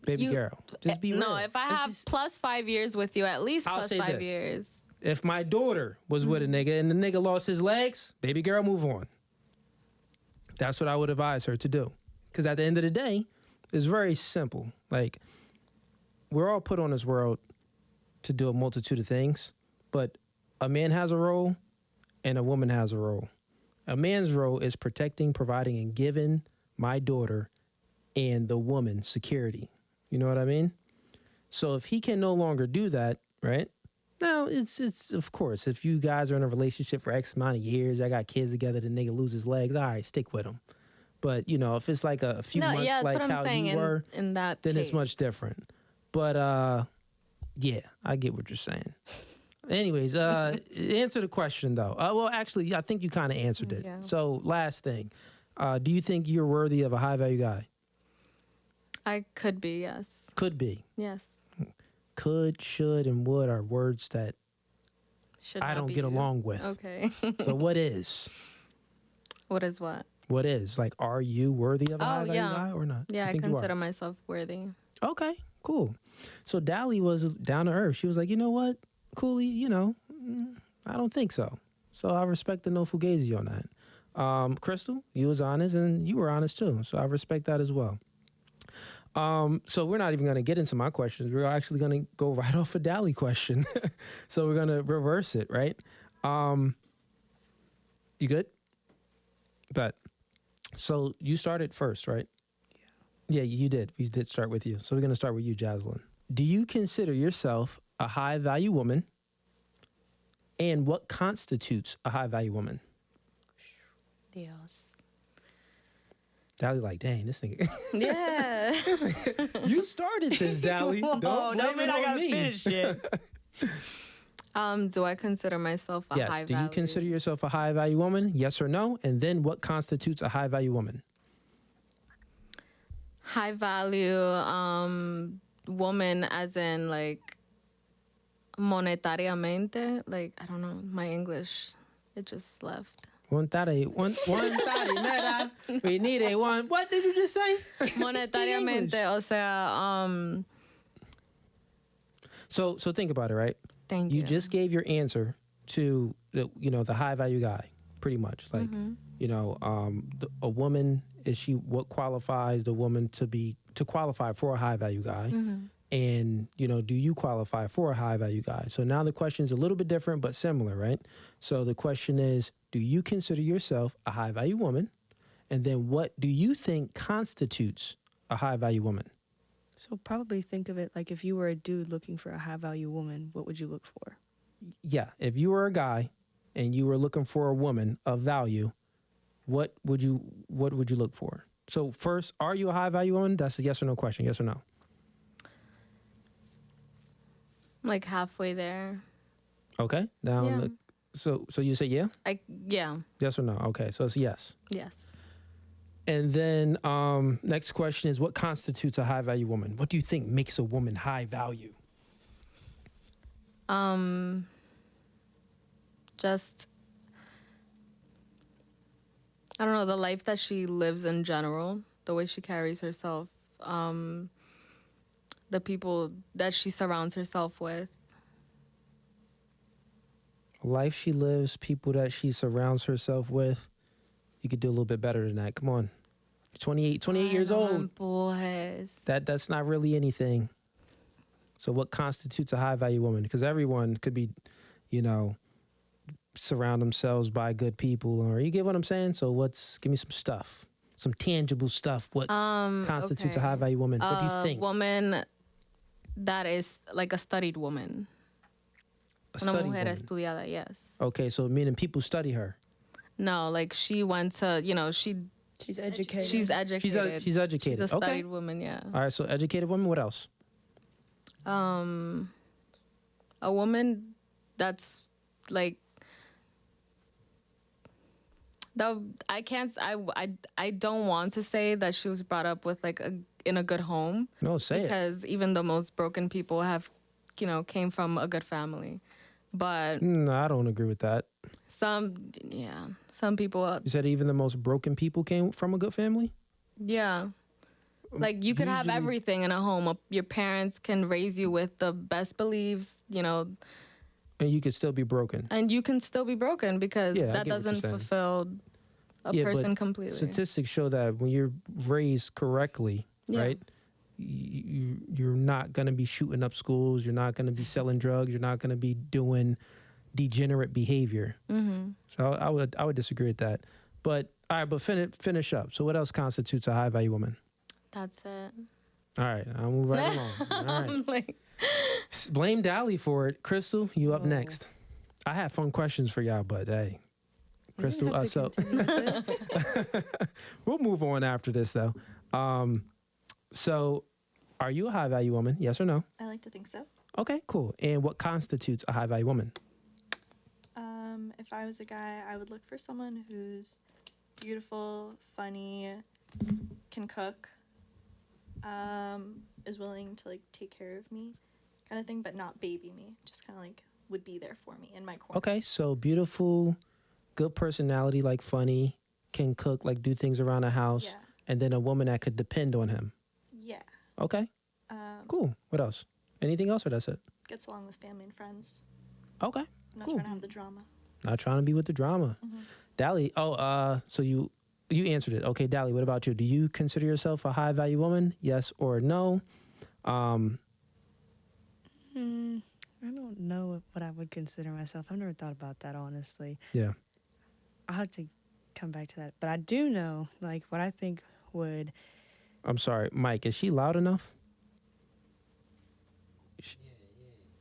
Baby girl, just be real. No, if I have plus 5 years with you, at least I'll plus say 5 this. years. If my daughter was with a nigga and the nigga lost his legs, baby girl, move on. That's what I would advise her to do. Because at the end of the day, it's very simple. Like, we're all put on this world to do a multitude of things, but a man has a role and a woman has a role. A man's role is protecting, providing, and giving my daughter and the woman security. You know what I mean? So if he can no longer do that, right? Now, it's of course, if you guys are in a relationship for X amount of years, I got kids together, the nigga loses legs, all right, stick with him. But, if it's like a few months like how you were, in that then case. it's much different. But, yeah, I get what you're saying. Anyways, answer the question, though. Well, actually, I think you kind of answered it. Yeah. So, last thing. Do you think you're worthy of a high-value guy? I could be, yes. Could be. Yes. Could, should, and would are words that Should I not don't be get used. along with. Okay. So what is? What is what? What is? Like, are you worthy of a high-value guy or not? Yeah, You I think you consider are? myself worthy. Okay, cool. So Dally was down to earth. She was like, you know what, Cooley, I don't think so. So I respect the no Fugazee on that. Crystal, you was honest and you were honest too. So I respect that as well. So we're not even going to get into my questions. We're actually going to go right off a Dally question. So we're going to reverse it, right? You good? But so you started first, right? Yeah, you did. We did start with you. So we're going to start with you, Jaslyn. Do you consider yourself a high-value woman? And what constitutes a high-value woman? Dios. Dally like, dang, this nigga. Yeah. You started this, Dally. Whoa, Don't blame it I on gotta me. finish it. Do I consider myself a Yes. high Do value? you consider yourself a high-value woman? Yes or no? And then what constitutes a high-value woman? High value woman as in like monetariamente? Like, I don't know, my English, it just left. One thirty, mera. We need a one. What did you just say? Monetariamente, o sea, So think about it, right? thank you. You just gave your answer to the high value guy, pretty much. Like, a woman, is she what qualifies the woman to qualify for a high value guy? And, do you qualify for a high value guy? So now the question is a little bit different, but similar, right? So the question is, do you consider yourself a high value woman? And then what do you think constitutes a high value woman? So probably think of it like if you were a dude looking for a high value woman, what would you look for? Yeah, if you were a guy and you were looking for a woman of value, what would you look for? So first, are you a high value woman? That's a yes or no question. Yes or no? like halfway there. Okay. Now, Yeah. so you say yeah? Yeah. Yes or no? Okay. So it's yes. Yes. And then next question is, what constitutes a high value woman? What do you think makes a woman high value? Just I don't know, the life that she lives in general, the way she carries herself, the people that she surrounds herself with. Life she lives, people that she surrounds herself with. You could do a little bit better than that. Come on. You're 28 years old. Boys. That's not really anything. So what constitutes a high value woman? Because everyone could be, surround themselves by good people, or you get what I'm saying? So give me some stuff, some tangible stuff. What constitutes a high value woman? What do you think? Woman that is like a studied woman. Una mujer estudiada, yes. Okay, so meaning people study her. No, like she went to, She's educated. she's educated. She's educated. She's a Okay. studied woman, yeah. All right, so educated woman. What else? A woman that's like that. I don't want to say that she was brought up with like in a good home. No, say it. Because even the most broken people have, came from a good family. But No, I don't agree with that. some people, You said even the most broken people came from a good family? yeah. Like you could have Usually- everything in a home. Your parents can raise you with the best beliefs, And you could still be broken. and you can still be broken because Yeah, I that get what you're doesn't saying. fulfill a Yeah, person but completely. Statistics show that when you're raised correctly, Yeah. right? You're not going to be shooting up schools. You're not going to be selling drugs. You're not going to be doing degenerate behavior. Mm-hmm. So I would disagree with that. But all right, but finish up. So what else constitutes a high value woman? That's it. All right, I'll move right along. All right. I'm like, Blame Dally for it. Crystal, you up Oh. next. I have fun questions for y'all, but hey, Crystal, have to so continue with we'll move on after this though. So are you a high value woman? Yes or no? I like to think so. Okay, cool. And what constitutes a high value woman? If I was a guy, I would look for someone who's beautiful, funny, can cook, is willing to like take care of me, kind of thing, but not baby me. Just kind of like would be there for me in my corner. Okay, so beautiful, good personality, like funny, can cook, like do things around the house, Yeah. and then a woman that could depend on him. Yeah. Okay, cool. What else? Anything else, or that's it? Gets along with family and friends. Okay, I'm not Cool. trying to have the drama. not trying to be with the drama. Mhm. Dally, so you answered it. Okay, Dally, what about you? Do you consider yourself a high value woman? Yes or no? I don't know what I would consider myself. I've never thought about that, honestly. Yeah. I'll have to come back to that. But I do know, like, what I think would... I'm sorry, Mike, is she loud enough?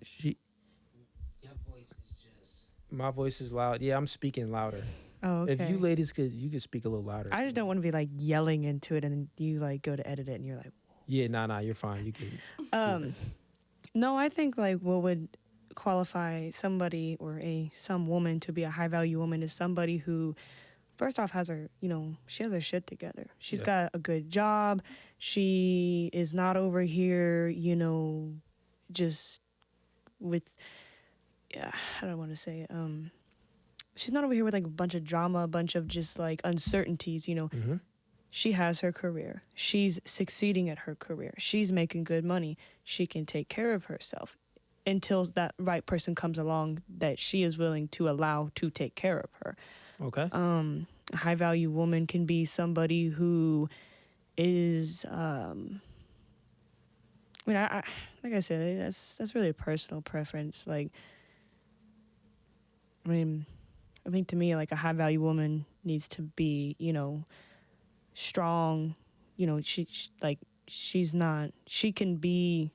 She Your voice is just. my voice is loud. Yeah, I'm speaking louder. Oh, okay. If you ladies could speak a little louder. I just don't want to be, like, yelling into it and then you, like, go to edit it and you're like... Yeah, nah, you're fine. You can. No, I think, like, what would qualify somebody or some woman to be a high-value woman is somebody who... First off, has her, she has her shit together. She's got a good job. She is not over here, just with, I don't want to say it. She's not over here with like a bunch of drama, a bunch of just like uncertainties, Mhm. She has her career. She's succeeding at her career. She's making good money. She can take care of herself until that right person comes along that she is willing to allow to take care of her. Okay. A high value woman can be somebody who is I like I said, that's really a personal preference. Like, I think to me, like, a high value woman needs to be, strong. She can be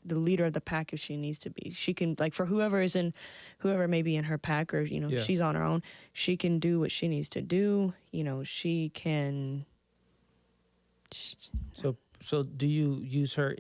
the leader of the pack if she needs to be. She can, like, for whoever may be in her pack, or she's on her own, she can do what she needs to do. She can. So do you use her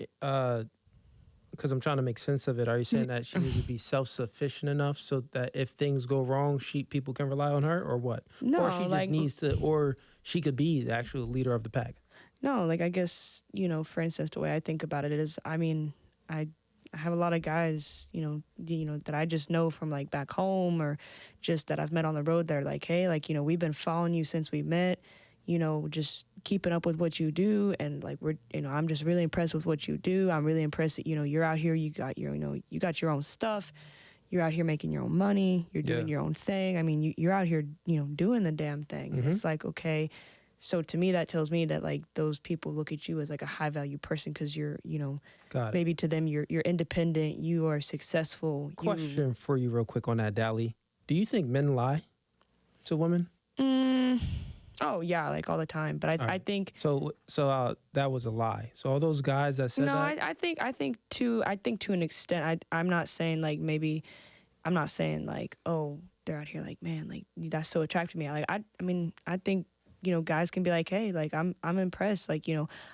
because I'm trying to make sense of it. Are you saying that she needs to be self-sufficient enough so that if things go wrong, people can rely on her, or what? No, Or she just like needs to, or she could be the actual leader of the pack. no, like I guess, for instance, the way I think about it is, I mean, I have a lot of guys, that I just know from like back home or just that I've met on the road. They're like, hey, like, we've been following you since we met, just keeping up with what you do. And like, I'm just really impressed with what you do. I'm really impressed that, you're out here, you got your own stuff. You're out here making your own money. You're doing your own thing. I mean, you're out here, doing the damn thing. Mm-hmm. It's like, okay. So to me, that tells me that like those people look at you as like a high value person because you're, maybe to them you're independent, you are successful. Question for you real quick on that, Dally. Do you think men lie to women? Oh yeah, like all the time. But I think so. That was a lie. So all those guys that said no, that. I think to an extent. I'm not saying like I'm not saying like, oh, they're out here like, man, like that's so attractive to me. Like I mean I think guys can be like, hey, like I'm impressed. Like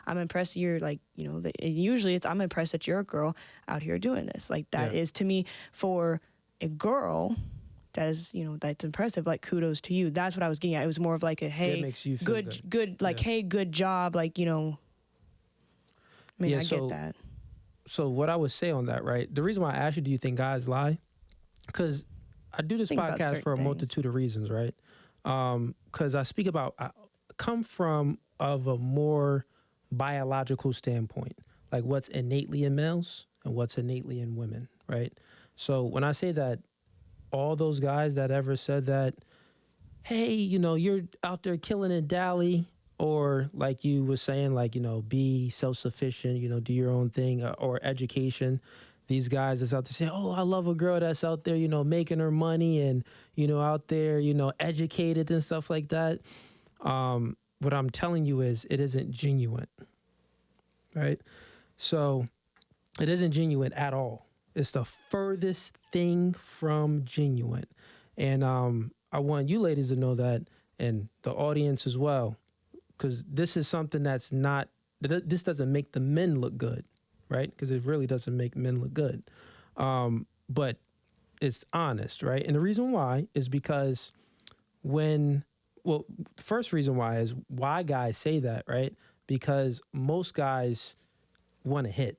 I'm impressed that you're like usually it's I'm impressed that you're a girl out here doing this. Like that is to me for a girl. That is, that's impressive. Like, kudos to you. That's what I was getting at. It was more of like a, hey, makes you feel good, like, hey, good job. Like, I mean, I get that. So what I would say on that, right? The reason why I asked you, do you think guys lie? Because I do this podcast for a multitude of reasons, right? Because I come from of a more biological standpoint, like what's innately in males and what's innately in women, right? So when I say that, all those guys that ever said that, hey, you're out there killing it, Dally, or like you was saying, like, be self-sufficient, do your own thing, or education. These guys that's out there saying, oh, I love a girl that's out there, making her money and, out there, educated and stuff like that. What I'm telling you is it isn't genuine, right? So it isn't genuine at all. It's the furthest thing from genuine. And I want you ladies to know that, and the audience as well, because this is something this doesn't make the men look good, right? Because it really doesn't make men look good. But it's honest, right? And the reason why is because the first reason why is why guys say that, right? Because most guys want to hit.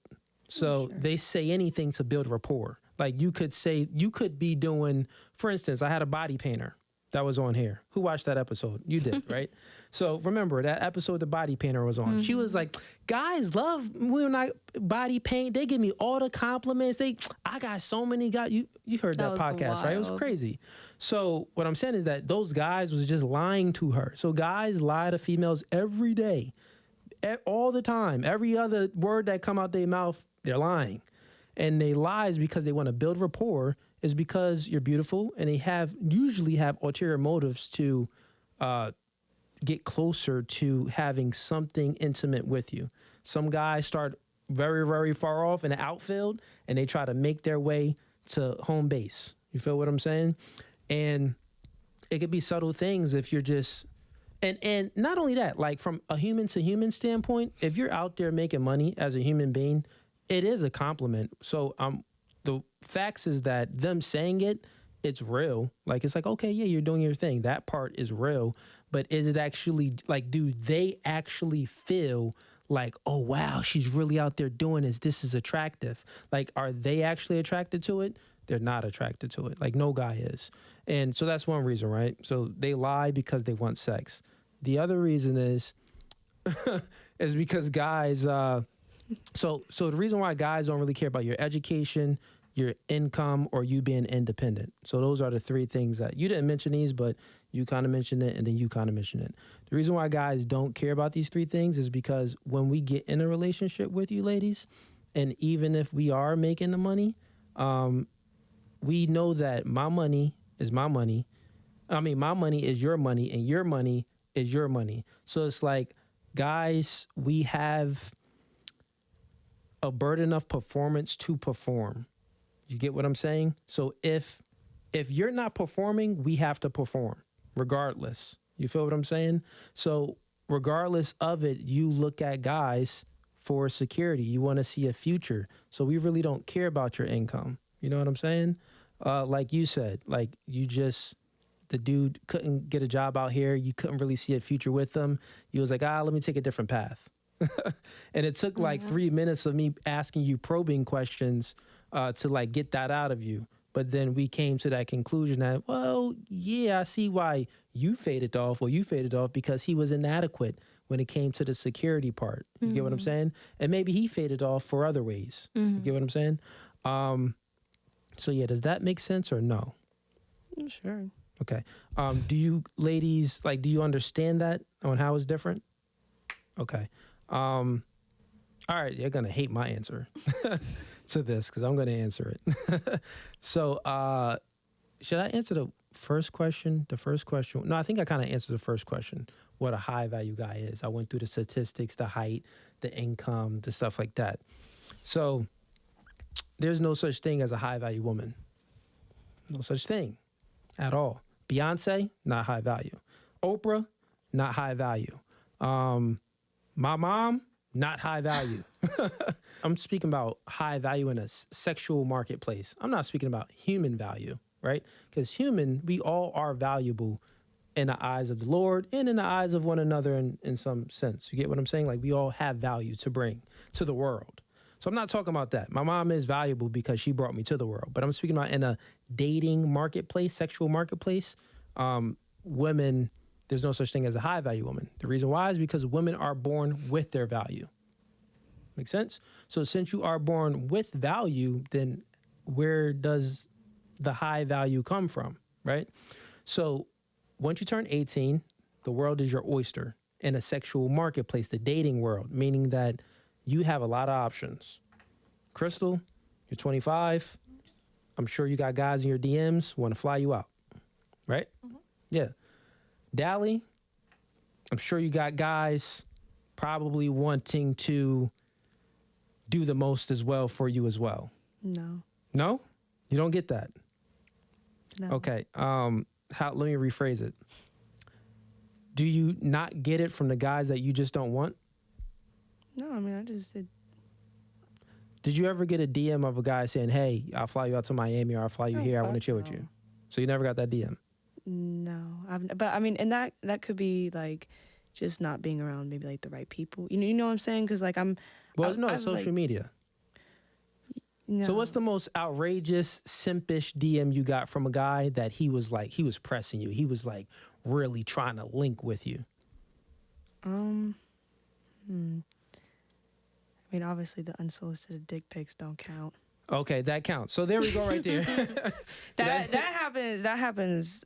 So they say anything to build rapport. Like you could be doing, for instance, I had a body painter that was on here. Who watched that episode? You did, right? So remember that episode the body painter was on. Mm-hmm. She was like, guys love when I body paint. They give me all the compliments. I got so many guys. You heard that podcast, wild. Right? It was crazy. So what I'm saying is that those guys was just lying to her. So guys lie to females every day, all the time. Every other word that come out their mouth, they're lying. And they lies because they want to build rapport is because you're beautiful, and they usually have ulterior motives to get closer to having something intimate with you. Some guys start very, very far off in the outfield, and they try to make their way to home base. You feel what I'm saying? And it could be subtle things if you're just... And not only that, like from a human to human standpoint, if you're out there making money as a human being, it is a compliment. So the facts is that them saying it's real. Like, it's like, okay, yeah, you're doing your thing. That part is real. But is it actually, like, do they actually feel like, oh, wow, she's really out there doing this. This is attractive. Like, are they actually attracted to it? They're not attracted to it. Like, no guy is. And so that's one reason, right? So they lie because they want sex. The other reason is because guys... So the reason why guys don't really care about your education, your income, or you being independent. So those are the three things that you didn't mention these, but you kind of mentioned it, and then you kind of mentioned it. The reason why guys don't care about these three things is because when we get in a relationship with you ladies, and even if we are making the money, we know that my money is my money. I mean, my money is your money, and your money is your money. So it's like, guys, we have a burden of performance to perform. You get what I'm saying? So if you're not performing, we have to perform regardless. You feel what I'm saying? So regardless of it, you look at guys for security. You want to see a future. So we really don't care about your income. You know what I'm saying? Like you said, like the dude couldn't get a job out here. You couldn't really see a future with them. You was like, let me take a different path. And it took like 3 minutes of me asking you probing questions to like get that out of you. But then we came to that conclusion that, well, yeah, I see why you faded off. Well, you faded off because he was inadequate when it came to the security part. You get what I'm saying? And maybe he faded off for other ways. You get what I'm saying? So yeah, does that make sense or no? Sure. Okay. Do you ladies, like, do you understand that on how it's different? Okay. All right. You're going to hate my answer to this because I'm going to answer it. So should I answer the first question? The first question? No, I think I kind of answered the first question, what a high value guy is. I went through the statistics, the height, the income, the stuff like that. So there's no such thing as a high value woman. No such thing at all. Beyonce, not high value. Oprah, not high value. My mom, not high value. I'm speaking about high value in a sexual marketplace. I'm not speaking about human value, right? Because human, we all are valuable in the eyes of the Lord and in the eyes of one another in some sense. You get what I'm saying? Like we all have value to bring to the world. So I'm not talking about that. My mom is valuable because she brought me to the world. But I'm speaking about in a dating marketplace, sexual marketplace, women, there's no such thing as a high value woman. The reason why is because women are born with their value. Make sense? So since you are born with value, then where does the high value come from, right? So once you turn 18, the world is your oyster in a sexual marketplace, the dating world, meaning that you have a lot of options. Crystal, you're 25. I'm sure you got guys in your DMs who want to fly you out, right? Yeah. Dally, I'm sure you got guys probably wanting to do the most as well for you as well. No. No? You don't get that? No. Okay. Let me rephrase it. Do you not get it from the guys that you just don't want? No, I mean, I just said. Did you ever get a DM of a guy saying, hey, I'll fly you out to Miami or I'll fly you here. I want to chill with you. So you never got that DM? No. But I mean, and that could be like just not being around maybe like the right people. You know what I'm saying? Because like social media. No. So what's the most outrageous, simpish DM you got from a guy that he was pressing you? He was like really trying to link with you. I mean, obviously the unsolicited dick pics don't count. Okay, that counts. So there we go right there. that happens.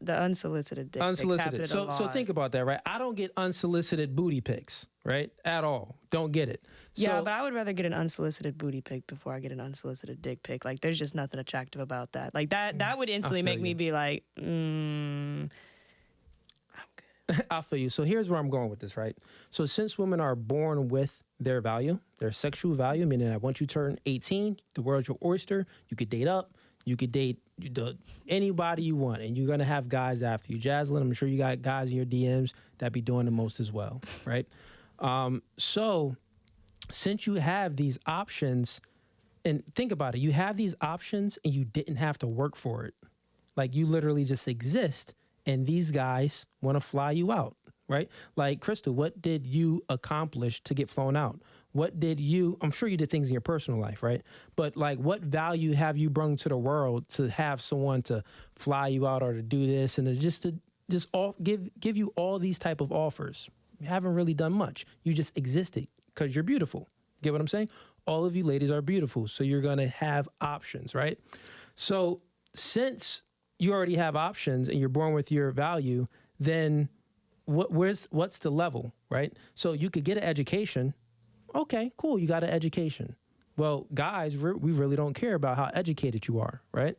The unsolicited dick pics happen So think about that, right? I don't get unsolicited booty pics, right? At all. Don't get it. Yeah, but I would rather get an unsolicited booty pic before I get an unsolicited dick pic. Like, there's just nothing attractive about that. Like that would instantly make me be like, I'm good. I feel you. So here's where I'm going with this, right? So since women are born with their value, their sexual value, meaning that once you turn 18, the world's your oyster. You could date up. You could date anybody you want, and you're going to have guys after you. Jaslyn, I'm sure you got guys in your DMs that be doing the most as well, right? So since you have these options, and think about it, you have these options and you didn't have to work for it. Like you literally just exist, and these guys want to fly you out. Right? Like, Crystal, what did you accomplish to get flown out? I'm sure you did things in your personal life, right? But like, what value have you brought to the world to have someone to fly you out or to do this and to give you all these type of offers? You haven't really done much. You just existed because you're beautiful. Get what I'm saying? All of you ladies are beautiful. So you're going to have options, right? So since you already have options and you're born with your value, then what's the level, right? So you could get an education. Okay, cool. You got an education. Well, guys, we really don't care about how educated you are, right?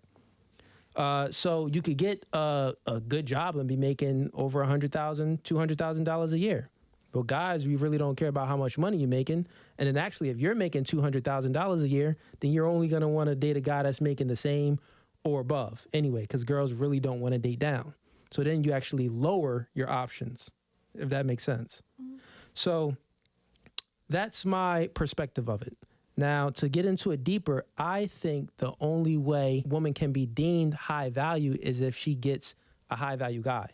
So you could get a good job and be making over $100,000, $200,000 a year. But guys, we really don't care about how much money you're making. And then actually, if you're making $200,000 a year, then you're only going to want to date a guy that's making the same or above anyway, because girls really don't want to date down. So then you actually lower your options, if that makes sense. Mm-hmm. So that's my perspective of it. Now, to get into it deeper, I think the only way a woman can be deemed high value is if she gets a high value guy,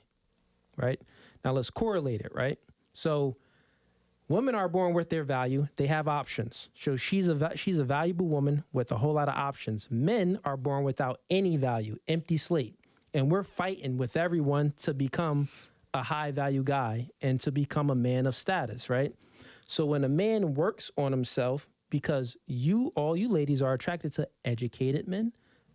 right? Now, let's correlate it, right? So women are born with their value. They have options. So she's a valuable woman with a whole lot of options. Men are born without any value, empty slate. And we're fighting with everyone to become a high value guy and to become a man of status, right? So when a man works on himself, because all you ladies are attracted to educated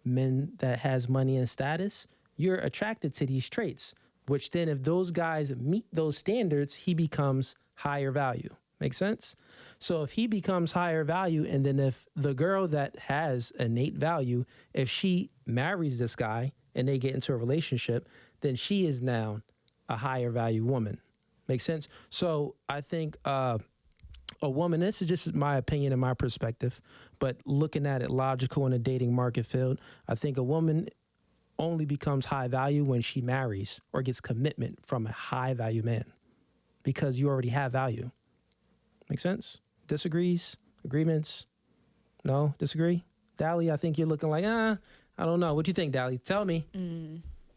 men that has money and status, you're attracted to these traits, which then if those guys meet those standards, he becomes higher value. Make sense? So if he becomes higher value, and then if the girl that has innate value, if she marries this guy and they get into a relationship, then she is now a higher value woman. Make sense? So I think a woman, this is just my opinion and my perspective, but looking at it logical in a dating market field, I think a woman only becomes high value when she marries or gets commitment from a high value man, because you already have value. Make sense? Disagrees? Agreements? No? Disagree? Dally, I think you're looking like, I don't know. What do you think, Dally? Tell me.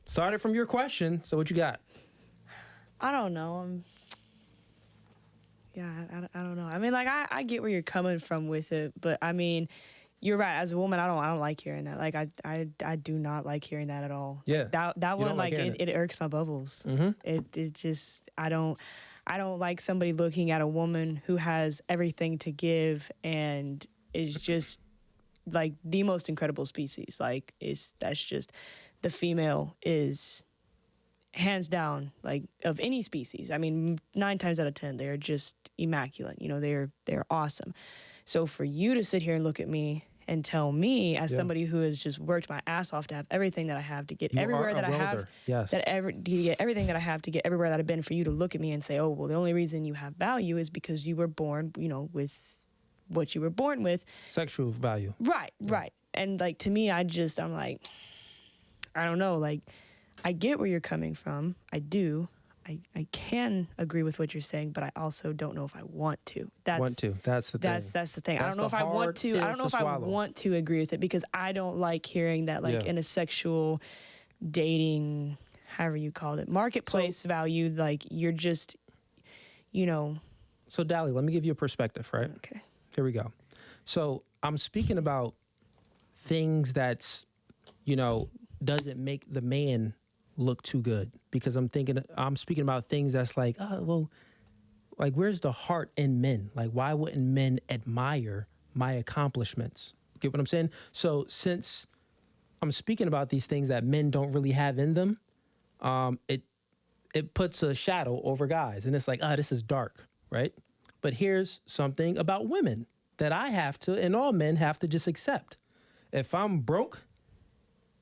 Started from your question, so what you got? I don't know. I don't know. I mean, like, I get where you're coming from with it, but I mean, you're right. As a woman, I don't like hearing that. Like, I do not like hearing that at all. Yeah. That You one, don't like like, hearing it irks my bubbles. Mm-hmm. It just, I don't like somebody looking at a woman who has everything to give and is just like the most incredible species. Like, that's just, the female is hands down, like, of any species. I mean, 9 times out of 10, they're just immaculate. You know, they're awesome. So for you to sit here and look at me and tell me, as somebody who has just worked my ass off to have everything that I have, to get everywhere that I have, yes. to get everything that I have, to get everywhere that I've been, for you to look at me and say, oh, well, the only reason you have value is because you were born, you know, with what you were born with. Sexual value. Right, right. And like, to me, I'm like, I don't know, like, I get where you're coming from. I do. I can agree with what you're saying, but I also don't know if I want to. That's the thing. That's the thing. I don't know if I want to. I don't know if I want to agree with it, because I don't like hearing that, like, in a sexual dating, however you called it, marketplace value, like, you're just, you know. So, Dally, let me give you a perspective, right? Okay. Here we go. So I'm speaking about things that's, you know, doesn't make the man look too good, because I'm speaking about things that's like, oh, well, like, where's the heart in men? Like, why wouldn't men admire my accomplishments? Get what I'm saying? So since I'm speaking about these things that men don't really have in them, it puts a shadow over guys, and it's like, this is dark, right? But here's something about women that I have to, and all men have to just accept. If I'm broke,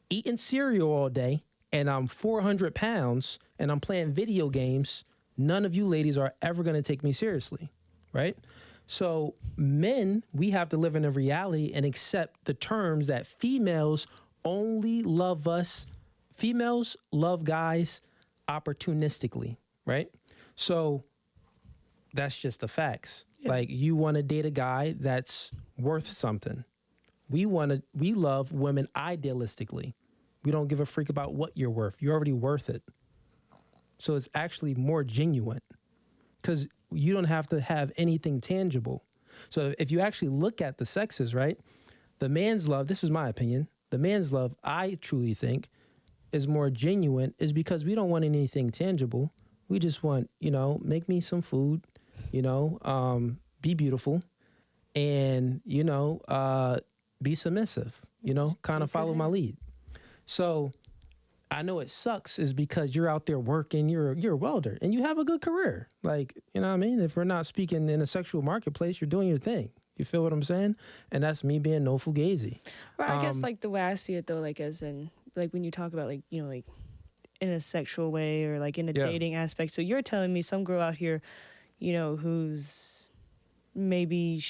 eating cereal all day, and I'm 400 pounds, and I'm playing video games, none of you ladies are ever going to take me seriously, right? So men, we have to live in a reality and accept the terms that females only love us. Females love guys opportunistically, right? So that's just the facts. Yeah. Like, you want to date a guy that's worth something. We love women idealistically. We don't give a freak about what you're worth. You're already worth it. So it's actually more genuine, because you don't have to have anything tangible. So if you actually look at the sexes, right, the man's love, this is my opinion, the man's love, I truly think, is more genuine, is because we don't want anything tangible. We just want, you know, make me some food, you know, be beautiful, and, you know, be submissive, you know, kind of follow my lead. So I know it sucks, is because you're out there working, you're a welder, and you have a good career. Like, you know what I mean? If we're not speaking in a sexual marketplace, you're doing your thing. You feel what I'm saying? And that's me being no Fugazi. Right, I guess, like, the way I see it, though, like, as in, like, when you talk about, like, you know, like, in a sexual way, or like in a dating aspect. So you're telling me some girl out here, you know, who's maybe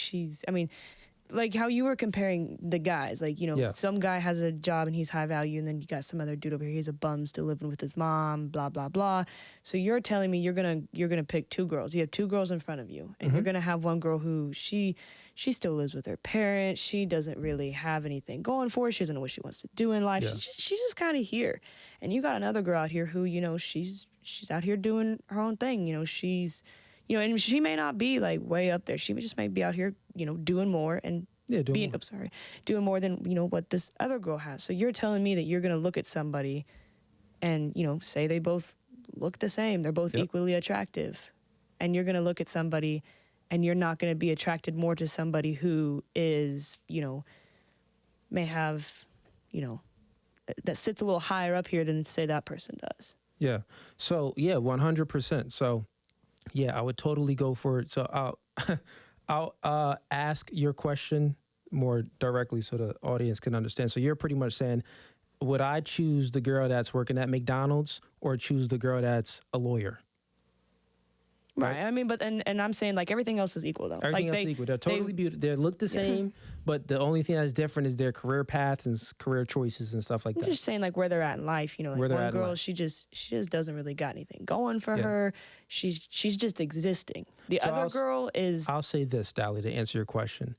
like how you were comparing the guys, like, Yeah. some guy has a job and he's high value, and then you got some other dude over here, he's a bum still living with his mom, blah blah blah. So you're telling me you're gonna pick two girls. You have two girls in front of you, and you're gonna have one girl who she still lives with her parents. She doesn't really have anything going for her. She doesn't know what she wants to do in life. Yeah. She's just kind of here. And you got another girl out here who, she's out here doing her own thing. She's, and she may not be like way up there. She just may be out here, doing more and doing more than, what this other girl has. So you're telling me that you're going to look at somebody and, say they both look the same. They're both equally attractive. And you're going to look at somebody and you're not going to be attracted more to somebody who is, may have, that sits a little higher up here than say that person does. Yeah. So, 100%. So, I would totally go for it. So I'll ask your question more directly so the audience can understand. So you're pretty much saying, would I choose the girl that's working at McDonald's or choose the girl that's a lawyer? Right. I mean, but and I'm saying like everything else is equal though. Everything else is equal. They're totally beautiful. They look the same, but the only thing that's different is their career paths and career choices and stuff like I'm that. just saying like where they're at in life. Like where they're one at in girl, life. she just doesn't really got anything going for her. She's just existing. The other girl is. I'll say this, Dally, to answer your question.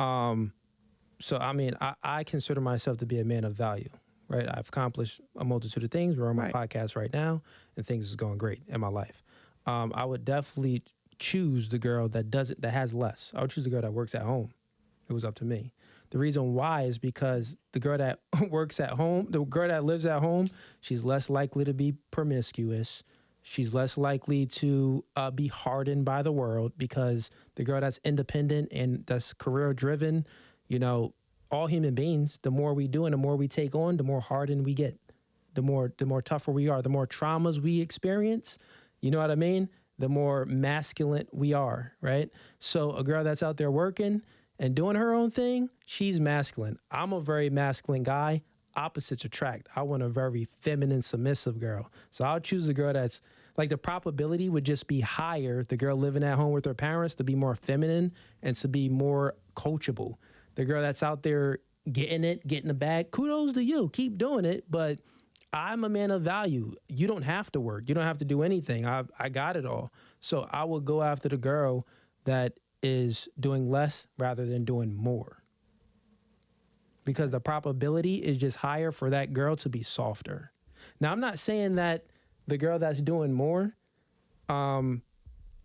So I mean, I consider myself to be a man of value, right? I've accomplished a multitude of things. We're on my podcast right now, and things is going great in my life. I would definitely choose the girl that has less. I would choose the girl that works at home. It was up to me. The reason why is because the girl that works at home, the girl that lives at home, she's less likely to be promiscuous. She's less likely to be hardened by the world, because the girl that's independent and that's career driven, all human beings, the more we do and the more we take on, the more hardened we get, the more tougher we are, the more traumas we experience. You know what I mean? The more masculine we are, right? So a girl that's out there working and doing her own thing, she's masculine. I'm a very masculine guy. Opposites attract. I want a very feminine, submissive girl. So I'll choose a girl that's like, the probability would just be higher, the girl living at home with her parents, to be more feminine and to be more coachable. The girl that's out there getting the bag, kudos to you. Keep doing it, but I'm a man of value. You don't have to work. You don't have to do anything. I got it all. So I will go after the girl that is doing less rather than doing more, because the probability is just higher for that girl to be softer. Now, I'm not saying that the girl that's doing more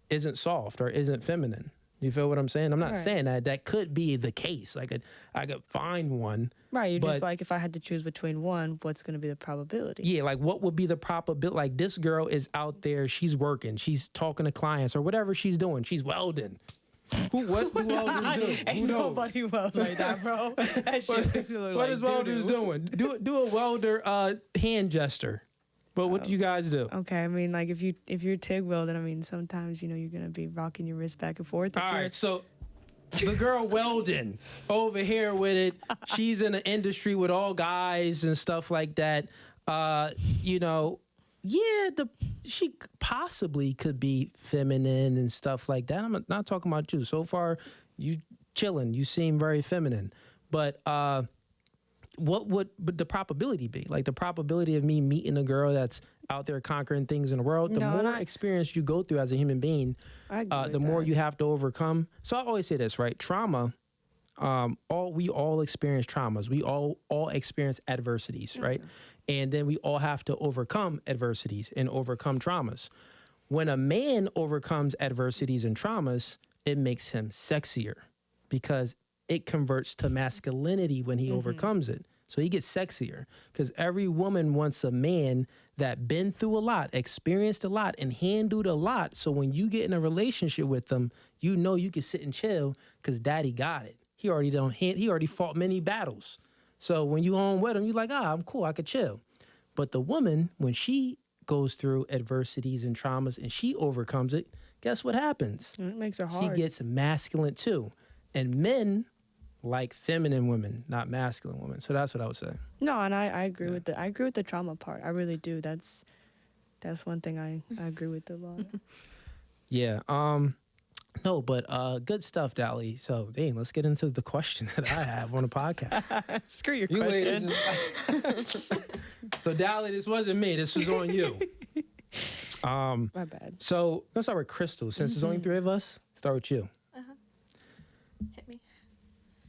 isn't soft or isn't feminine. You feel what I'm saying? I'm not saying that. That could be the case. I could find one. Right. You're just like, if I had to choose between one, what's going to be the probability? Yeah, like what would be the probability? Like, this girl is out there, she's working, she's talking to clients or whatever she's doing. She's welding. What do welders do? Ain't nobody welds like that, bro. That shit makes me look What like is welders doing? Do a welder hand gesture. But what do you guys do? Okay, I mean, like if you're TIG welding, I mean, sometimes you're gonna be rocking your wrist back and forth. All right, so the girl welding over here with it, she's in an industry with all guys and stuff like that. She possibly could be feminine and stuff like that. I'm not talking about you. So far, you chilling. You seem very feminine, but what would the probability be? Like, the probability of me meeting a girl that's out there conquering things in the world, the more experience you go through as a human being, the more you have to overcome. So I always say this, right? Trauma, we all experience traumas. We all experience adversities, right? And then we all have to overcome adversities and overcome traumas. When a man overcomes adversities and traumas, it makes him sexier, because it converts to masculinity when he overcomes it. So he gets sexier, because every woman wants a man that been through a lot, experienced a lot, and handled a lot. So when you get in a relationship with them, you can sit and chill because daddy got it. He already fought many battles. So when you home with him, you're like, I'm cool, I could chill. But the woman, when she goes through adversities and traumas and she overcomes it, guess what happens? It makes her hard. She gets masculine too. And men like feminine women, not masculine women. So that's what I would say. No, and I agree with I agree with the trauma part. I really do. That's one thing I agree with a lot. Yeah. No, but good stuff, Dally. So, dang, let's get into the question that I have on the podcast. Screw your You question. ladies so, Dally, this wasn't me. This was on you. My bad. So, let's start with Crystal. Since there's only three of us, start with you. Hit me.